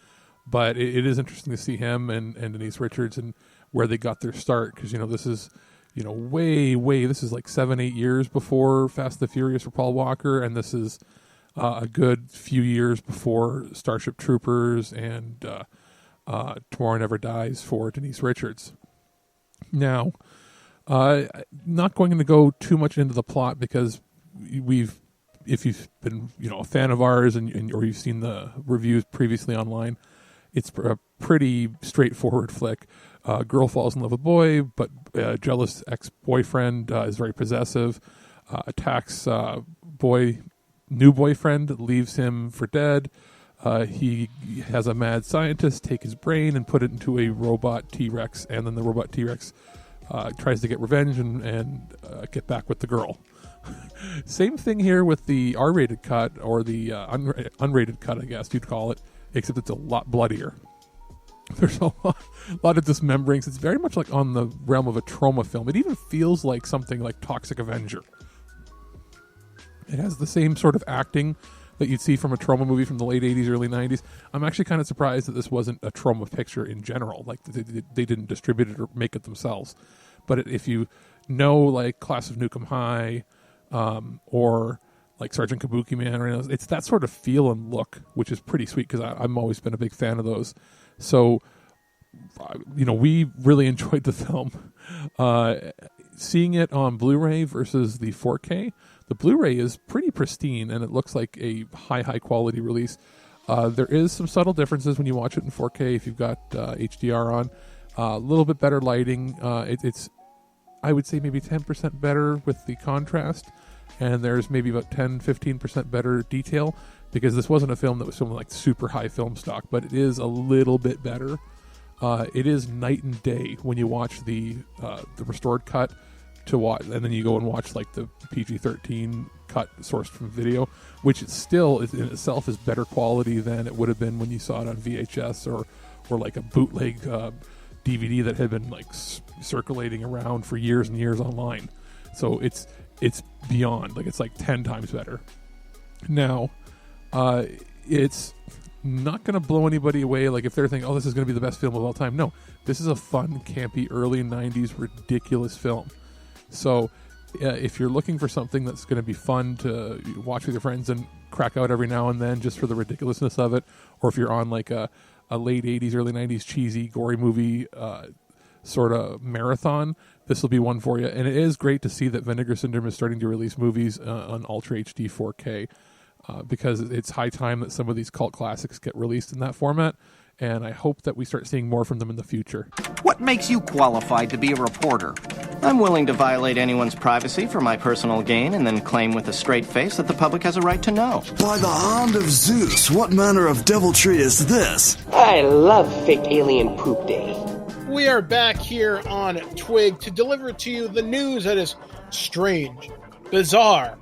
E: but it is interesting to see him and Denise Richards and where they got their start, because this is this is like 7-8 years before Fast and the Furious for Paul Walker, and this is a good few years before Starship Troopers and Tomorrow Never Dies for Denise Richards. Now, not going to go too much into the plot, because if you've been a fan of ours or you've seen the reviews previously online, it's a pretty straightforward flick. Girl falls in love with a boy, but jealous ex-boyfriend is very possessive, attacks new boyfriend, leaves him for dead. He has a mad scientist take his brain and put it into a robot T-Rex, and then the robot T-Rex tries to get revenge and get back with the girl. Same thing here with the R-rated cut, or the unrated cut, I guess you'd call it, except it's a lot bloodier. There's a lot of dismemberings. It's very much like on the realm of a trauma film. It even feels like something like Toxic Avenger. It has the same sort of acting that you'd see from a trauma movie from the late 80s, early 90s. I'm actually kind of surprised that this wasn't a trauma picture in general. Like, they didn't distribute it or make it themselves. But if you know, like, Class of Nukem High, or like Sergeant Kabuki Man, or it's that sort of feel and look, which is pretty sweet, because I've always been a big fan of those. So, we really enjoyed the film. Seeing it on Blu-ray versus the 4K, the Blu-ray is pretty pristine, and it looks like a high quality release. There is some subtle differences when you watch it in 4K if you've got HDR on. A little bit better lighting. It's, I would say, maybe 10% better with the contrast, and there's maybe about 10-15% better detail, because this wasn't a film that was filmed like super high film stock, but it is a little bit better. It is night and day when you watch the restored cut to watch, and then you go and watch like the PG-13 cut sourced from video, which still in itself is better quality than it would have been when you saw it on VHS or like a bootleg DVD that had been like circulating around for years and years online. So it's beyond, like, it's like 10 times better. Now, it's not going to blow anybody away. Like, if they're thinking, oh, this is going to be the best film of all time. No, this is a fun, campy, early 90s, ridiculous film. So if you're looking for something that's going to be fun to watch with your friends and crack out every now and then just for the ridiculousness of it, or if you're on like a late 80s, early 90s cheesy, gory movie sort of marathon, this will be one for you. And it is great to see that Vinegar Syndrome is starting to release movies on Ultra HD 4K, because it's high time that some of these cult classics get released in that format, and I hope that we start seeing more from them in the future.
J: What makes you qualified to be a reporter? I'm willing to violate anyone's privacy for my personal gain and then claim with a straight face that the public has a right to know.
K: By the hand of Zeus, what manner of deviltry is this?
L: I love fake alien poop day.
D: We are back here on TWIG to deliver to you the news that is strange, bizarre,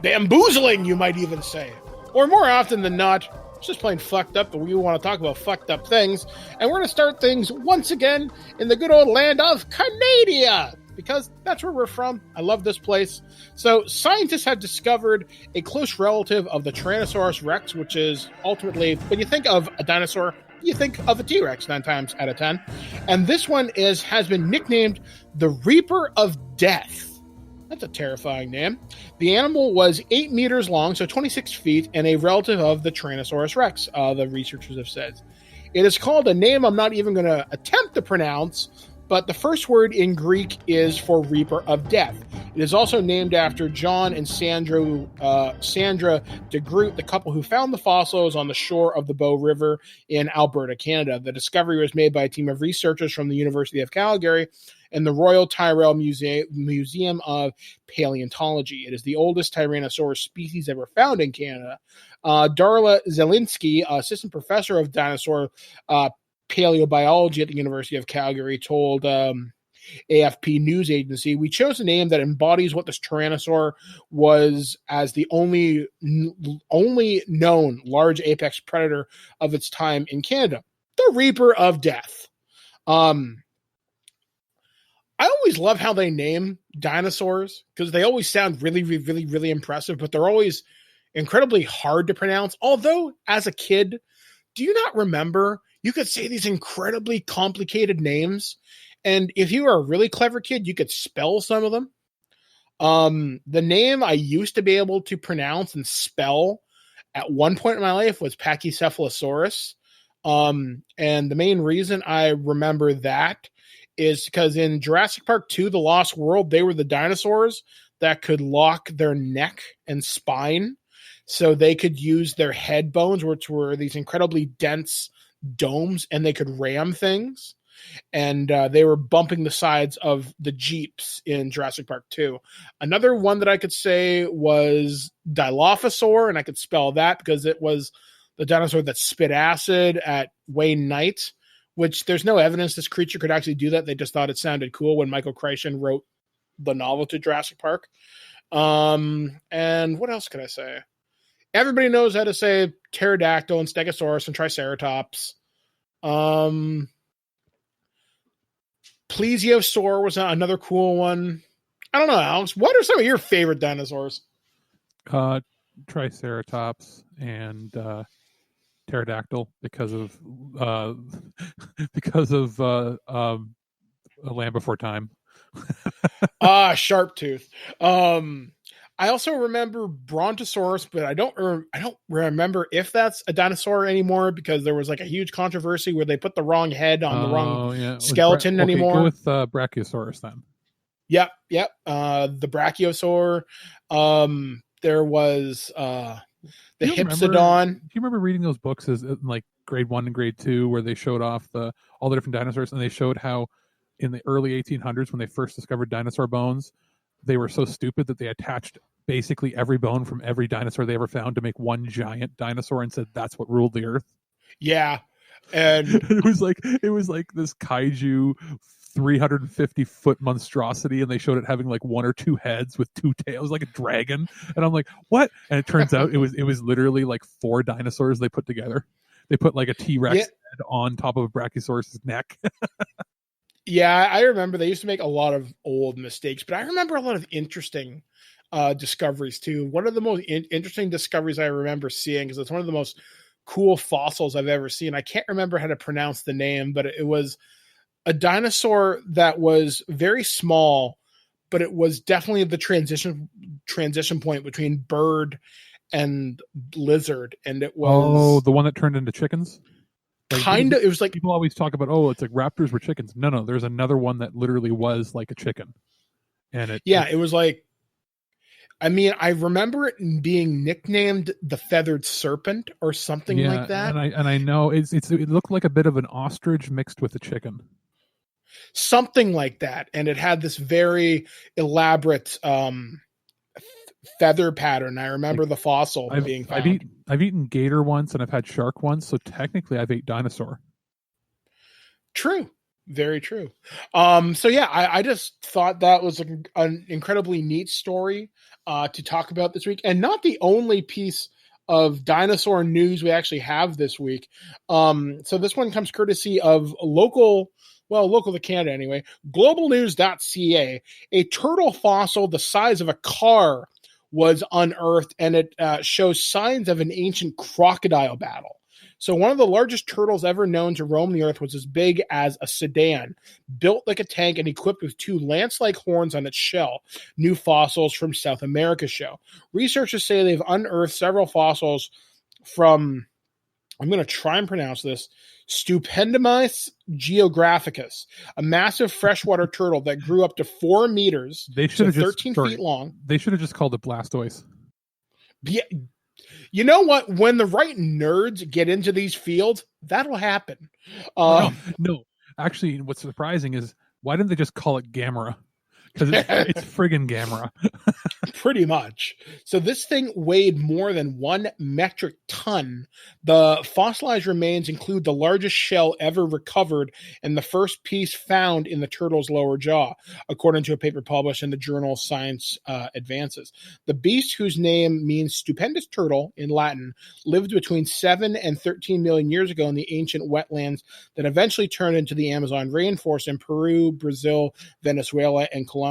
D: bamboozling, you might even say. Or more often than not, it's just plain fucked up, but we want to talk about fucked up things. And we're going to start things once again in the good old land of Canada, because that's where we're from. I love this place. So scientists have discovered a close relative of the Tyrannosaurus Rex, which is ultimately, when you think of a dinosaur, you think of a T-Rex 9 times out of 10. And this one has been nicknamed the Reaper of Death. That's a terrifying name. The animal was 8 meters long, so 26 feet, and a relative of the Tyrannosaurus Rex, the researchers have said. It is called a name I'm not even going to attempt to pronounce, But the first word in Greek is for Reaper of Death. It is also named after John and Sandra de Groot, the couple who found the fossils on the shore of the Bow River in Alberta, Canada. The discovery was made by a team of researchers from the University of Calgary and the Royal Tyrrell Museum of Paleontology. It is the oldest Tyrannosaurus species ever found in Canada. Darla Zielinski, assistant professor of dinosaur paleobiology at the University of Calgary, told AFP news agency, "We chose a name that embodies what this tyrannosaur was as the only known large apex predator of its time in Canada, the Reaper of Death." I always love how they name dinosaurs because they always sound really, really, really impressive, but they're always incredibly hard to pronounce. Although, as a kid, do you not remember you could say these incredibly complicated names, and if you were a really clever kid, you could spell some of them. The name I used to be able to pronounce and spell at one point in my life was Pachycephalosaurus. And the main reason I remember that is because in Jurassic Park 2, The Lost World, they were the dinosaurs that could lock their neck and spine so they could use their head bones, which were these incredibly dense domes, and they could ram things. And they were bumping the sides of the Jeeps in Jurassic Park 2. Another one that I could say was Dilophosaur, and I could spell that because it was the dinosaur that spit acid at Wayne Knight, which there's no evidence this creature could actually do that. They just thought it sounded cool when Michael Crichton wrote the novel to Jurassic Park. And what else could I say? Everybody knows how to say pterodactyl and stegosaurus and triceratops. Plesiosaur was another cool one. I don't know, Alex. What are some of your favorite dinosaurs?
E: Triceratops and pterodactyl because of A Land Before Time.
D: Sharp Tooth. I also remember Brontosaurus, but I don't remember if that's a dinosaur anymore because there was like a huge controversy where they put the wrong head on the wrong skeleton anymore.
E: Go with Brachiosaurus then.
D: Yep. The Brachiosaur. There was the Hypsodon.
E: Do you remember reading those books as like grade 1 and grade 2 where they showed off all the different dinosaurs, and they showed how in the early 1800s when they first discovered dinosaur bones, they were so stupid that they attached basically every bone from every dinosaur they ever found to make one giant dinosaur and said that's what ruled the earth.
D: Yeah. And
E: it was like this kaiju 350-foot monstrosity, and they showed it having like 1 or 2 heads with 2 tails like a dragon, and I'm like, what? And it turns out it was literally like 4 dinosaurs they put together. They put like a T-Rex head on top of a Brachiosaurus' neck.
D: Yeah, I remember they used to make a lot of old mistakes, but I remember a lot of interesting discoveries too. One of the most interesting discoveries I remember seeing, because it's one of the most cool fossils I've ever seen. I can't remember how to pronounce the name, but it was a dinosaur that was very small, but it was definitely the transition point between bird and lizard, and it was
E: the one that turned into chickens.
D: Like, it was like
E: people always talk about, it's like raptors were chickens. No, there's another one that literally was like a chicken, and
D: it was like, I mean, I remember it being nicknamed the feathered serpent or something like that.
E: And I know it looked like a bit of an ostrich mixed with a chicken,
D: something like that, and it had this very elaborate feather pattern. I remember the fossil being found.
E: I've eaten gator once, and I've had shark once, so technically I've ate dinosaur.
D: True. Very true. So yeah, I just thought that was an incredibly neat story to talk about this week, and not the only piece of dinosaur news we actually have this week. So this one comes courtesy of local to Canada anyway, globalnews.ca. A turtle fossil the size of a car was unearthed, and it shows signs of an ancient crocodile battle. So one of the largest turtles ever known to roam the earth was as big as a sedan, built like a tank and equipped with 2 lance-like horns on its shell. New fossils from South America show. Researchers say they've unearthed several fossils from, I'm going to try and pronounce this, Stupendous geographicus, a massive freshwater turtle that grew up to 4 meters,
E: They should have
D: 13 feet long.
E: They should have just called it Blastoise.
D: Yeah, you know what? When the right nerds get into these fields, that'll happen.
E: No, actually, what's surprising is why didn't they just call it Gamera? Because it's friggin' Gamera.
D: Pretty much. So this thing weighed more than 1 metric ton. The fossilized remains include the largest shell ever recovered and the first piece found in the turtle's lower jaw, according to a paper published in the journal Science Advances. The beast, whose name means stupendous turtle in Latin, lived between 7 and 13 million years ago in the ancient wetlands that eventually turned into the Amazon rainforest in Peru, Brazil, Venezuela, and Colombia.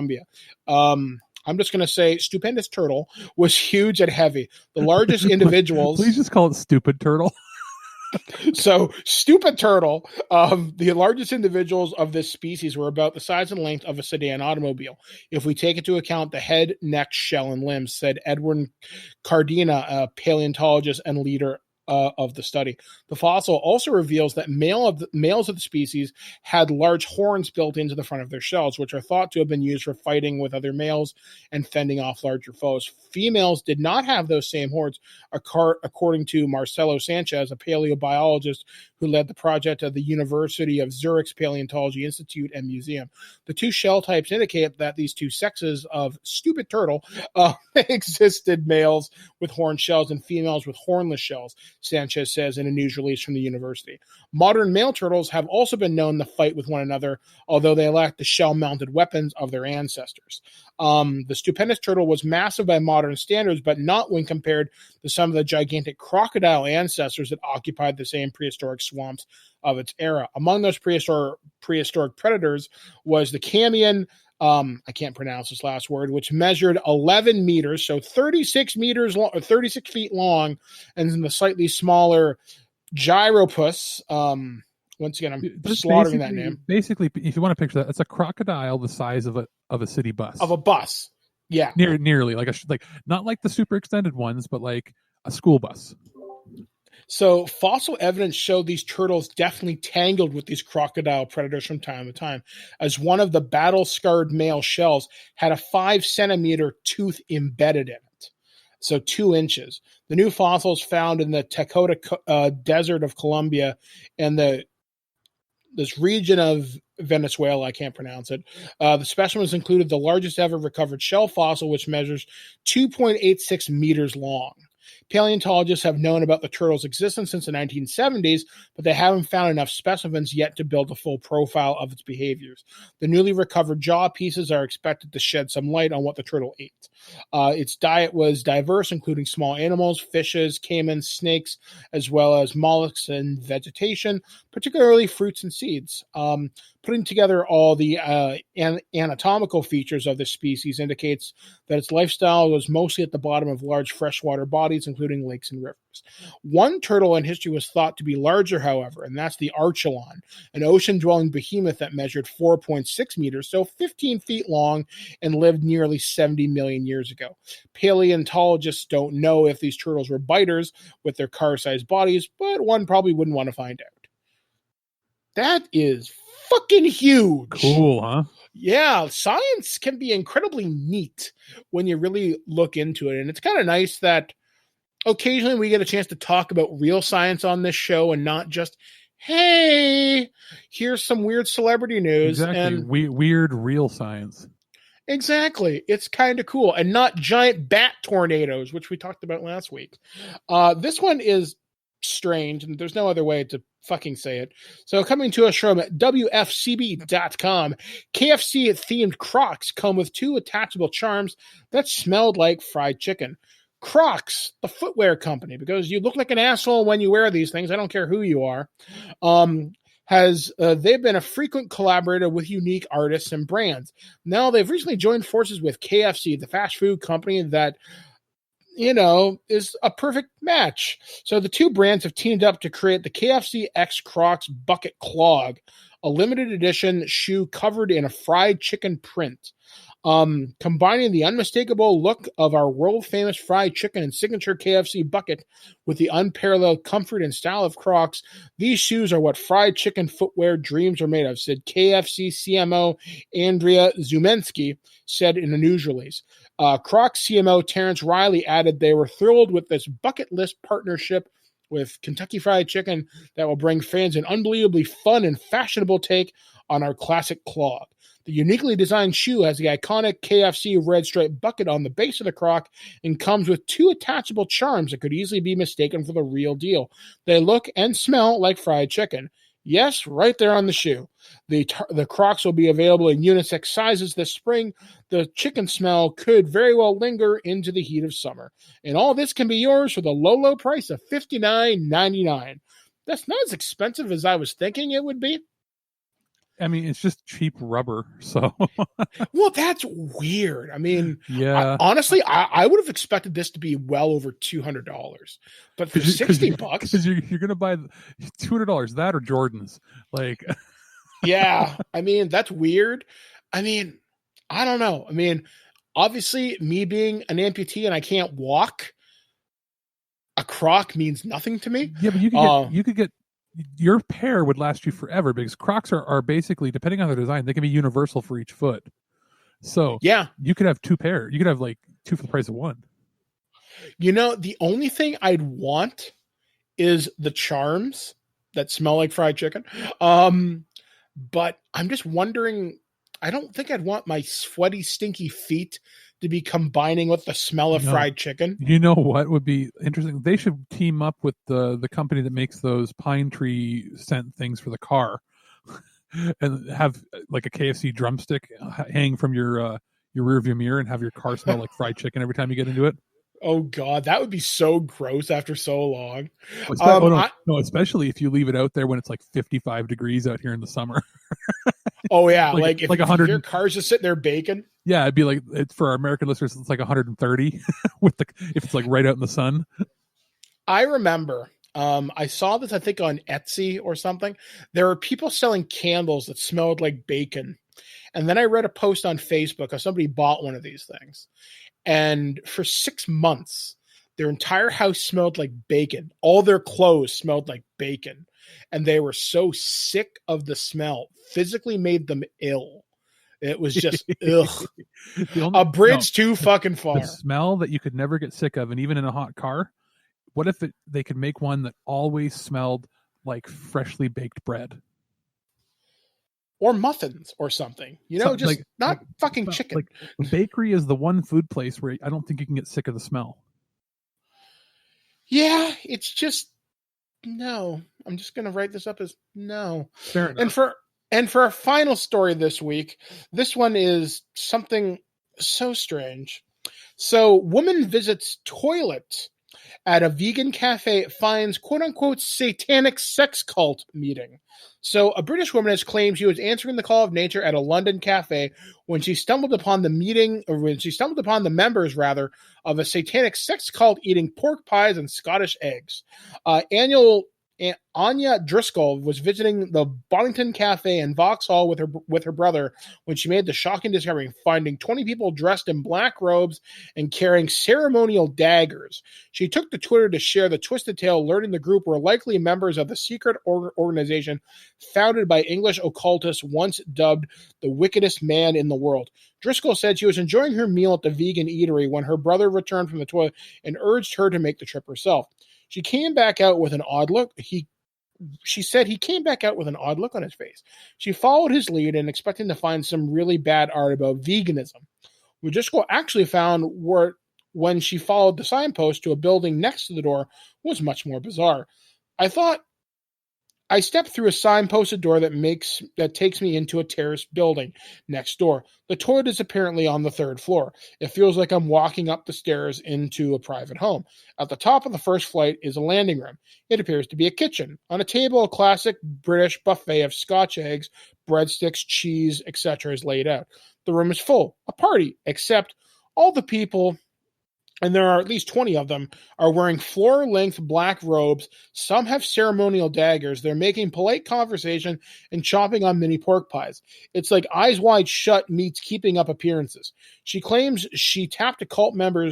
D: I'm just going to say stupendous turtle was huge and heavy. The largest individuals...
E: Please just call it stupid turtle.
D: So stupid turtle, the largest individuals of this species were about the size and length of a sedan automobile. If we take into account the head, neck, shell, and limbs, said Edwin Cardina, a paleontologist and leader of the study. The fossil also reveals that males of the species had large horns built into the front of their shells, which are thought to have been used for fighting with other males and fending off larger foes. Females did not have those same horns, according to Marcelo Sanchez, a paleobiologist who led the project at the University of Zurich's Paleontology Institute and Museum. The two shell types indicate that these two sexes of stupid turtle existed, males with horned shells and females with hornless shells, Sanchez says in a news release from the university. Modern male turtles have also been known to fight with one another, although they lack the shell-mounted weapons of their ancestors. The stupendous turtle was massive by modern standards, but not when compared to some of the gigantic crocodile ancestors that occupied the same prehistoric swamps of its era. Among those prehistoric predators was the Camion, I can't pronounce this last word, which measured 11 meters, so 36 meters long, or 36 feet long, and then the slightly smaller Gyropus. Once again, I'm slaughtering that name.
E: Basically, if you want to picture that, it's a crocodile the size of a city bus.
D: Of a bus, yeah,
E: nearly like not like the super extended ones, but like a school bus.
D: So fossil evidence showed these turtles definitely tangled with these crocodile predators from time to time, as one of the battle-scarred male shells had a 5-centimeter tooth embedded in it, so 2 inches. The new fossils found in the Tecota Desert of Colombia and this region of Venezuela, I can't pronounce it. The specimens included the largest ever recovered shell fossil, which measures 2.86 meters long. Paleontologists have known about the turtle's existence since the 1970s, but they haven't found enough specimens yet to build a full profile of its behaviors. The newly recovered jaw pieces are expected to shed some light on what the turtle ate. Its diet was diverse, including small animals, fishes, caimans, snakes, as well as mollusks and vegetation, particularly fruits and seeds. Putting together all the anatomical features of this species indicates that its lifestyle was mostly at the bottom of large freshwater bodies, including lakes and rivers. One turtle in history was thought to be larger, however, and that's the Archelon, an ocean-dwelling behemoth that measured 4.6 meters, so 15 feet long, and lived nearly 70 million years ago. Paleontologists don't know if these turtles were biters with their car-sized bodies, but one probably wouldn't want to find out. That is fucking huge.
E: Cool, huh?
D: Yeah, science can be incredibly neat when you really look into it. And it's kind of nice that occasionally we get a chance to talk about real science on this show and not just, hey, here's some weird celebrity news.
E: Exactly.
D: And
E: weird real science.
D: Exactly. It's kind of cool. And not giant bat tornadoes, which we talked about last week. This one is strange, and there's no other way to fucking say it. So coming to us from WFCB.com, KFC-themed Crocs come with 2 attachable charms that smelled like fried chicken. Crocs, the footwear company, because you look like an asshole when you wear these things. I don't care who you are. They've been a frequent collaborator with unique artists and brands. Now they've recently joined forces with KFC, the fast food company that is a perfect match. So the two brands have teamed up to create the KFC X Crocs Bucket Clog, a limited edition shoe covered in a fried chicken print. Combining the unmistakable look of our world-famous fried chicken and signature KFC bucket with the unparalleled comfort and style of Crocs, these shoes are what fried chicken footwear dreams are made of, said KFC CMO Andrea Zumensky said in a news release. Crocs CMO Terrence Riley added they were thrilled with this bucket list partnership with Kentucky Fried Chicken that will bring fans an unbelievably fun and fashionable take on our classic clog. The uniquely designed shoe has the iconic KFC red stripe bucket on the base of the Croc and comes with 2 attachable charms that could easily be mistaken for the real deal. They look and smell like fried chicken. Yes, right there on the shoe. The Crocs will be available in unisex sizes this spring. The chicken smell could very well linger into the heat of summer. And all this can be yours for the low price of $59.99. That's not as expensive as I was thinking it would be.
E: I mean, it's just cheap rubber, so.
D: Well, that's weird. I mean,
E: yeah.
D: Honestly, I would have expected this to be well over $200, but for $60,
E: because you're going to buy $200 that or Jordans, like.
D: Yeah, I mean, that's weird. I mean, I don't know. I mean, obviously, me being an amputee and I can't walk, a Croc means nothing to me.
E: Yeah, but you could get. Your pair would last you forever because Crocs are basically, depending on their design, they can be universal for each foot. So
D: yeah,
E: you could have 2 pairs. You could have like 2 for the price of 1.
D: You know, the only thing I'd want is the charms that smell like fried chicken. But I'm just wondering, I don't think I'd want my sweaty, stinky feet to be combining with the smell of fried chicken.
E: You know what would be interesting? They should team up with the company that makes those pine tree scent things for the car and have like a KFC drumstick hang from your rearview mirror and have your car smell like fried chicken every time you get into it.
D: Oh God, that would be so gross after so long.
E: Especially if you leave it out there when it's like 55 degrees out here in the summer.
D: Oh yeah, like if
E: 100,
D: your car's just sitting there baking.
E: Yeah, it'd be like, for our American listeners, it's like 130 if it's like right out in the sun.
D: I remember I saw this, I think, on Etsy or something. There were people selling candles that smelled like bacon. And then I read a post on Facebook of somebody bought one of these things. And for 6 months, their entire house smelled like bacon. All their clothes smelled like bacon. And they were so sick of the smell, physically made them ill. It was just, ugh. A bridge too fucking far.
E: The smell that you could never get sick of, and even in a hot car, what if they could make one that always smelled like freshly baked bread?
D: Or muffins or something. You know, just like, not fucking chicken.
E: Like, bakery is the one food place where I don't think you can get sick of the smell.
D: Yeah, it's just, no. I'm just going to write this up as no.
E: Fair enough.
D: And for our final story this week, this one is something so strange. So, woman visits toilet at a vegan cafe, finds quote-unquote satanic sex cult meeting. So, a British woman has claimed she was answering the call of nature at a London cafe when she stumbled upon the members of a satanic sex cult eating pork pies and Scottish eggs. Anya Driscoll was visiting the Bonington Cafe in Vauxhall with her brother when she made the shocking discovery, finding 20 people dressed in black robes and carrying ceremonial daggers. She took to Twitter to share the twisted tale, learning the group were likely members of the secret organization founded by English occultists once dubbed the wickedest man in the world. Driscoll said she was enjoying her meal at the vegan eatery when her brother returned from the toilet and urged her to make the trip herself. She came back out with an odd look. She said he came back out with an odd look on his face. She followed his lead and expecting to find some really bad art about veganism. What Driscoll actually found when she followed the signpost to a building next to the door was much more bizarre. I stepped through a signposted door that takes me into a terraced building next door. The toilet is apparently on the 3rd floor. It feels like I'm walking up the stairs into a private home. At the top of the first flight is a landing room. It appears to be a kitchen. On a table, a classic British buffet of Scotch eggs, breadsticks, cheese, etc. is laid out. The room is full. A party, except all the people and there are at least 20 of them, are wearing floor-length black robes. Some have ceremonial daggers. They're making polite conversation and chopping on mini pork pies. It's like Eyes Wide Shut meets Keeping Up Appearances. She claims she tapped a cult member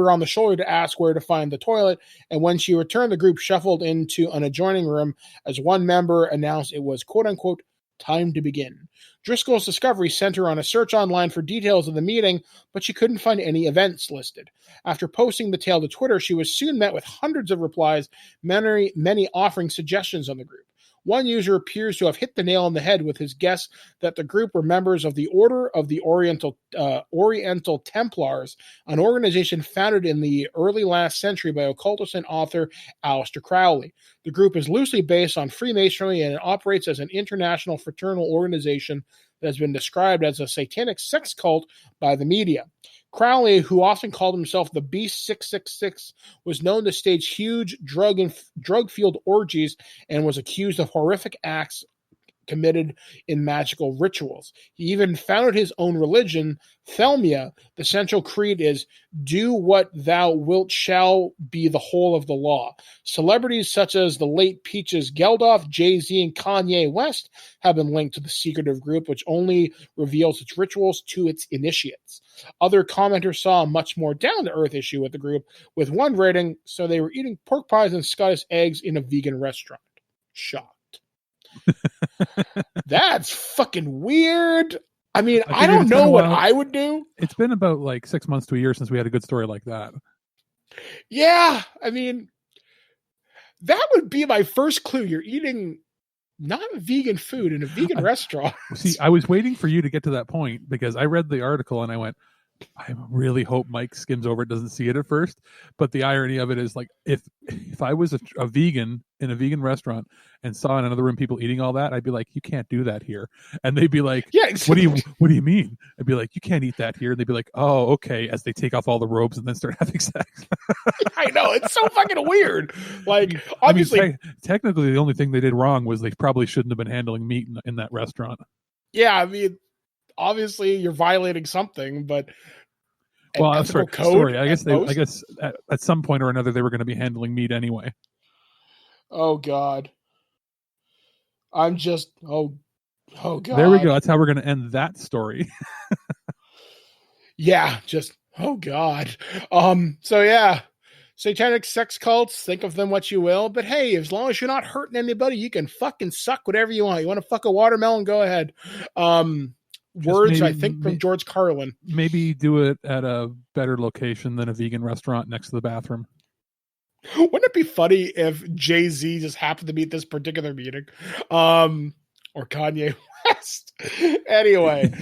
D: on the shoulder to ask where to find the toilet, and when she returned, the group shuffled into an adjoining room as one member announced it was, quote-unquote, time to begin. Driscoll's discovery sent her on a search online for details of the meeting, but she couldn't find any events listed. After posting the tale to Twitter, she was soon met with hundreds of replies, many offering suggestions on the group. One user appears to have hit the nail on the head with his guess that the group were members of the Order of the Oriental Templars, an organization founded in the early last century by occultist and author Aleister Crowley. The group is loosely based on Freemasonry, and it operates as an international fraternal organization that has been described as a satanic sex cult by the media. Crowley, who often called himself the Beast 666, was known to stage huge drug-fueled orgies and was accused of horrific acts committed in magical rituals. He even founded his own religion, Thelmia. The central creed is, do what thou wilt shall be the whole of the law. Celebrities such as the late Peaches Geldof, Jay-Z, and Kanye West have been linked to the secretive group, which only reveals its rituals to its initiates. Other commenters saw a much more down-to-earth issue with the group, with one rating, so they were eating pork pies and Scottish eggs in a vegan restaurant. Shocked. That's fucking weird. I mean, I don't know what I would do.
E: It's been about like 6 months to a year since we had a good story like that.
D: Yeah, I mean, that would be my first clue. You're eating not vegan food in a vegan restaurant.
E: See, I was waiting for you to get to that point because I read the article and I went, I really hope Mike skims over it, doesn't see it at first. But the irony of it is, like, if I was a vegan in a vegan restaurant and saw in another room people eating all that, I'd be like, you can't do that here. And they'd be like,
D: yeah, exactly.
E: What do you mean? I'd be like, you can't eat that here. And they'd be like, oh, okay, as they take off all the robes and then start having sex.
D: I know, it's so fucking weird. Like, obviously,
E: technically the only thing they did wrong was they probably shouldn't have been handling meat in that restaurant.
D: Yeah, I mean, obviously you're violating something, but
E: well, sorry. I guess at some point or another they were going to be handling meat anyway.
D: Oh God, I'm just oh God.
E: There we go. That's how we're going to end that story.
D: Yeah, just oh God. So yeah, satanic sex cults. Think of them what you will, but hey, as long as you're not hurting anybody, you can fucking suck whatever you want. You want to fuck a watermelon? Go ahead. Words, I think, from George Carlin.
E: Maybe do it at a better location than a vegan restaurant next to the bathroom.
D: Wouldn't it be funny if Jay-Z just happened to be at this particular meeting? Or Kanye West. Anyway.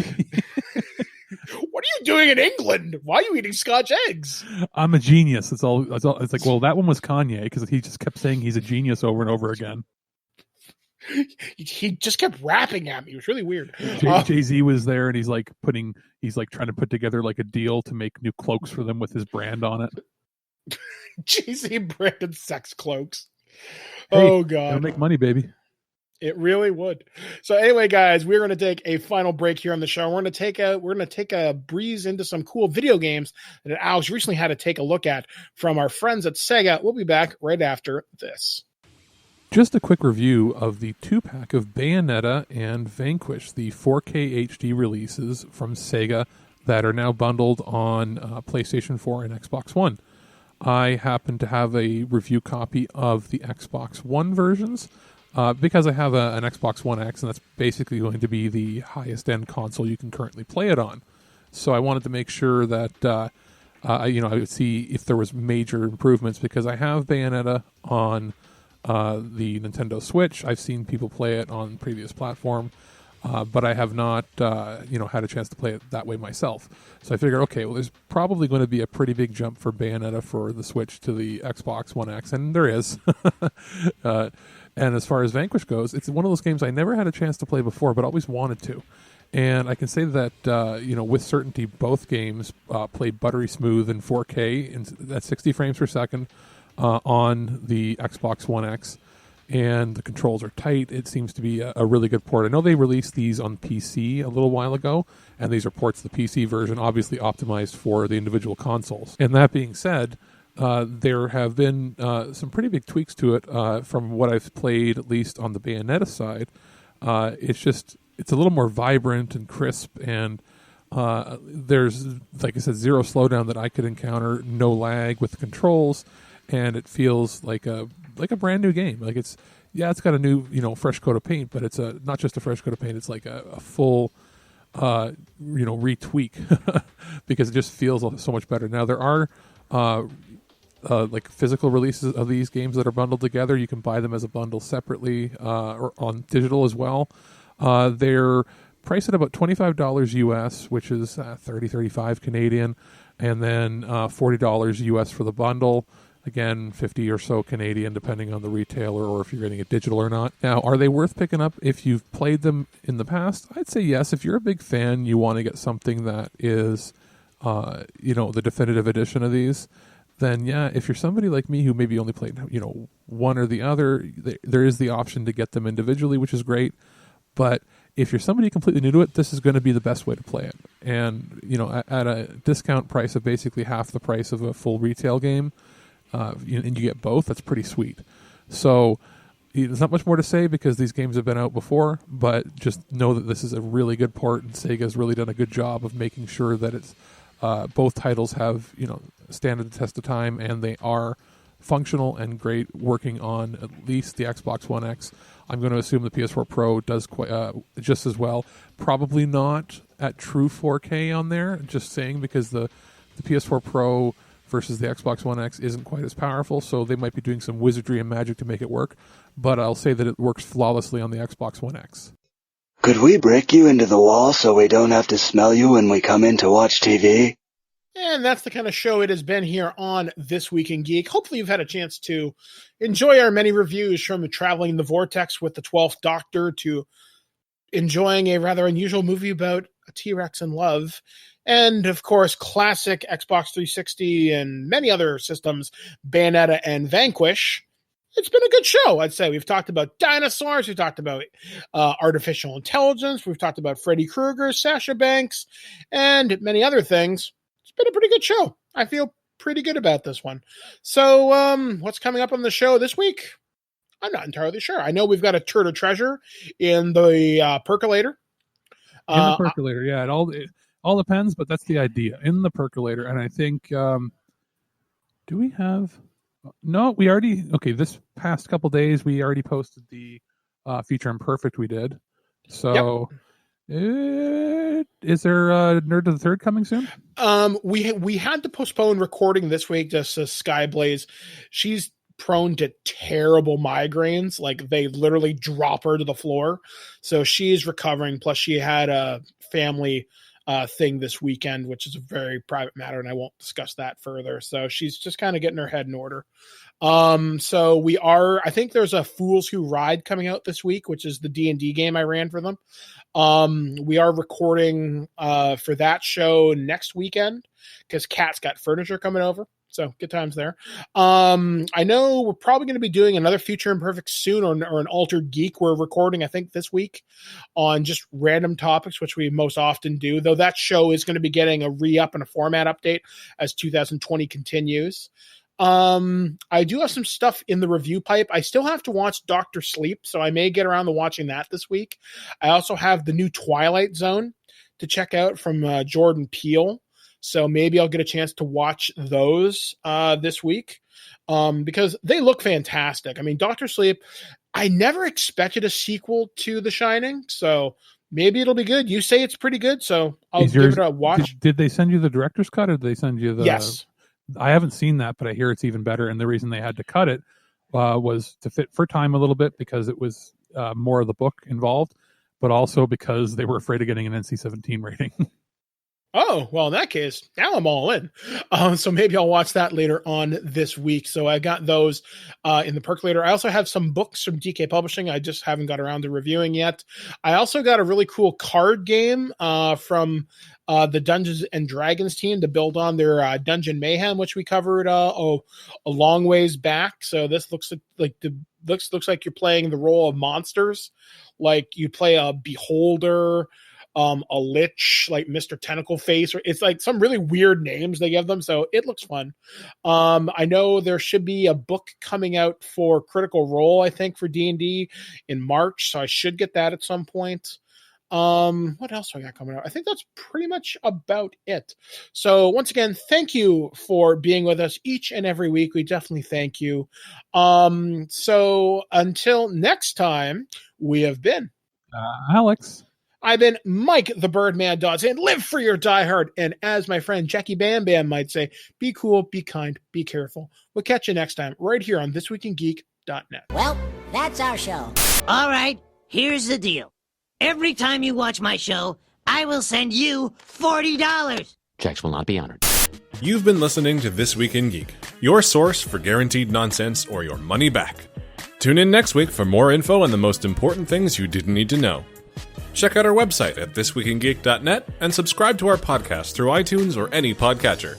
D: What are you doing in England? Why are you eating Scotch eggs?
E: I'm a genius. It's all. It's like, well, that one was Kanye because he just kept saying he's a genius over and over again.
D: He just kept rapping at me. It was really weird.
E: Jay-Z was there, and he's trying to put together like a deal to make new cloaks for them with his brand on it.
D: Jay-Z branded sex cloaks.
E: Hey,
D: oh God,
E: it'll make money, baby.
D: It really would. So anyway, guys, we're going to take a final break here on the show. We're going to take a breeze into some cool video games that Alex recently had to take a look at from our friends at Sega. We'll be back right after this.
E: Just a quick review of the 2-pack of Bayonetta and Vanquish, the 4K HD releases from Sega that are now bundled on PlayStation 4 and Xbox One. I happen to have a review copy of the Xbox One versions because I have an Xbox One X, and that's basically going to be the highest-end console you can currently play it on. So I wanted to make sure that I would see if there was major improvements, because I have Bayonetta on the Nintendo Switch. I've seen people play it on previous platform, but I have not, had a chance to play it that way myself. So I figured, okay, well, there's probably going to be a pretty big jump for Bayonetta for the Switch to the Xbox One X, and there is. And as far as Vanquish goes, it's one of those games I never had a chance to play before, but always wanted to. And I can say that, with certainty, both games play buttery smooth in 4K at 60 frames per second on the Xbox One X. and the controls are tight. It seems to be a really good port. I know they released these on PC a little while ago, and these are ports of the PC version, obviously optimized for the individual consoles. And that being said, there have been some pretty big tweaks to it from what I've played, at least on the Bayonetta side. It's a little more vibrant and crisp, and there's, like I said, zero slowdown that I could encounter, no lag with the controls, and it feels like a brand new game. Like it's got a new, fresh coat of paint, but it's not just a fresh coat of paint. It's like a full, retweak because it just feels so much better. Now there are like physical releases of these games that are bundled together. You can buy them as a bundle separately or on digital as well. They're priced at about $25 US, which is $35 Canadian, and then $40 US for the bundle. Again, 50 or so Canadian, depending on the retailer or if you're getting it digital or not. Now, are they worth picking up if you've played them in the past? I'd say yes. If you're a big fan, you want to get something that is, the definitive edition of these, then yeah, if you're somebody like me who maybe only played, one or the other, there is the option to get them individually, which is great. But if you're somebody completely new to it, this is going to be the best way to play it. And, at a discount price of basically half the price of a full retail game, and you get both, that's pretty sweet. So there's not much more to say because these games have been out before, but just know that this is a really good port, and Sega's really done a good job of making sure that it's both titles have, standard the test of time, and they are functional and great working on at least the Xbox One X. I'm going to assume the PS4 Pro does just as well. Probably not at true 4K on there, just saying, because the PS4 Pro versus the Xbox One X isn't quite as powerful, so they might be doing some wizardry and magic to make it work. But I'll say that it works flawlessly on the Xbox One X.
K: Could we brick you into the wall so we don't have to smell you when we come in to watch TV?
D: And that's the kind of show it has been here on This Week in Geek. Hopefully you've had a chance to enjoy our many reviews, from Traveling the Vortex with the 12th Doctor to enjoying a rather unusual movie about a T-Rex in love. And, of course, classic Xbox 360 and many other systems, Bayonetta and Vanquish. It's been a good show, I'd say. We've talked about dinosaurs. We've talked about artificial intelligence. We've talked about Freddy Krueger, Sasha Banks, and many other things. It's been a pretty good show. I feel pretty good about this one. So what's coming up on the show this week? I'm not entirely sure. I know we've got a turd of treasure in the percolator.
E: In the percolator, yeah. It all depends, but that's the idea. In the percolator. And I think, do we have... No, we already... Okay, this past couple days, we already posted the Feature Imperfect we did. So... Yep. Is there a Nerd to the Third coming soon?
D: We had to postpone recording this week just as Skyblaze. She's prone to terrible migraines. Like, they literally drop her to the floor. So she's recovering. Plus, she had a family thing this weekend, which is a very private matter, and I won't discuss that further. So she's just kind of getting her head in order. So I think there's a Fools Who Ride coming out this week, which is the D&D game I ran for them. We are recording for that show next weekend because Kat's got furniture coming over. So good times there. I know we're probably going to be doing another Future Imperfect soon, or an Altered Geek. We're recording, I think, this week on just random topics, which we most often do, though that show is going to be getting a re-up and a format update as 2020 continues. I do have some stuff in the review pipe. I still have to watch Dr. Sleep, so I may get around to watching that this week. I also have the new Twilight Zone to check out from Jordan Peele. So maybe I'll get a chance to watch those this week because they look fantastic. I mean, Dr. Sleep, I never expected a sequel to The Shining, so maybe it'll be good. You say it's pretty good, so I'll give it a watch.
E: Did they send you the director's cut, or did they send you the...
D: Yes.
E: I haven't seen that, but I hear it's even better, and the reason they had to cut it was to fit for time a little bit because it was more of the book involved, but also because they were afraid of getting an NC-17 rating.
D: Oh, well, in that case, now I'm all in. So maybe I'll watch that later on this week. So I got those in the percolator. I also have some books from DK Publishing. I just haven't got around to reviewing yet. I also got a really cool card game from the Dungeons and Dragons team to build on their Dungeon Mayhem, which we covered a long ways back. So this looks like to looks like you're playing the role of monsters. Like you play a beholder, a lich, like Mr. Tentacle Face, or it's like some really weird names they give them. So it looks fun. I know there should be a book coming out for Critical Role, I think, for D&D in March. So I should get that at some point. What else do I got coming out? I think that's pretty much about it. So once again, thank you for being with us each and every week. We definitely thank you. So until next time, we have been
E: Alex.
D: I've been Mike the Birdman Dodd saying, live for your diehard. And as my friend Jackie Bam Bam might say, be cool, be kind, be careful. We'll catch you next time right here on ThisWeekInGeek.net.
M: Well, that's our show. All right, here's the deal. Every time you watch my show, I will send you $40.
N: Checks will not be honored.
O: You've been listening to This Week in Geek, your source for guaranteed nonsense or your money back. Tune in next week for more info on the most important things you didn't need to know. Check out our website at ThisWeekInGeek.net and subscribe to our podcast through iTunes or any podcatcher.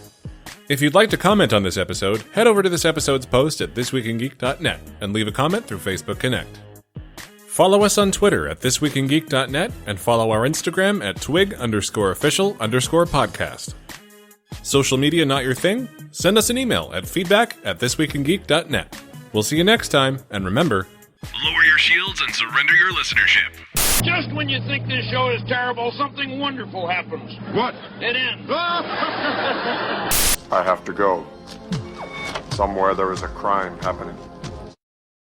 O: If you'd like to comment on this episode, head over to this episode's post at ThisWeekInGeek.net and leave a comment through Facebook Connect. Follow us on Twitter at ThisWeekInGeek.net and follow our Instagram at twig_official_podcast. Social media not your thing? Send us an email at feedback@ThisWeekInGeek.net. We'll see you next time, and remember,
C: lower your shields and surrender your listenership.
P: Just when you think this show is terrible, something wonderful happens.
Q: What?
P: It ends.
Q: I have to go. Somewhere there is a crime happening.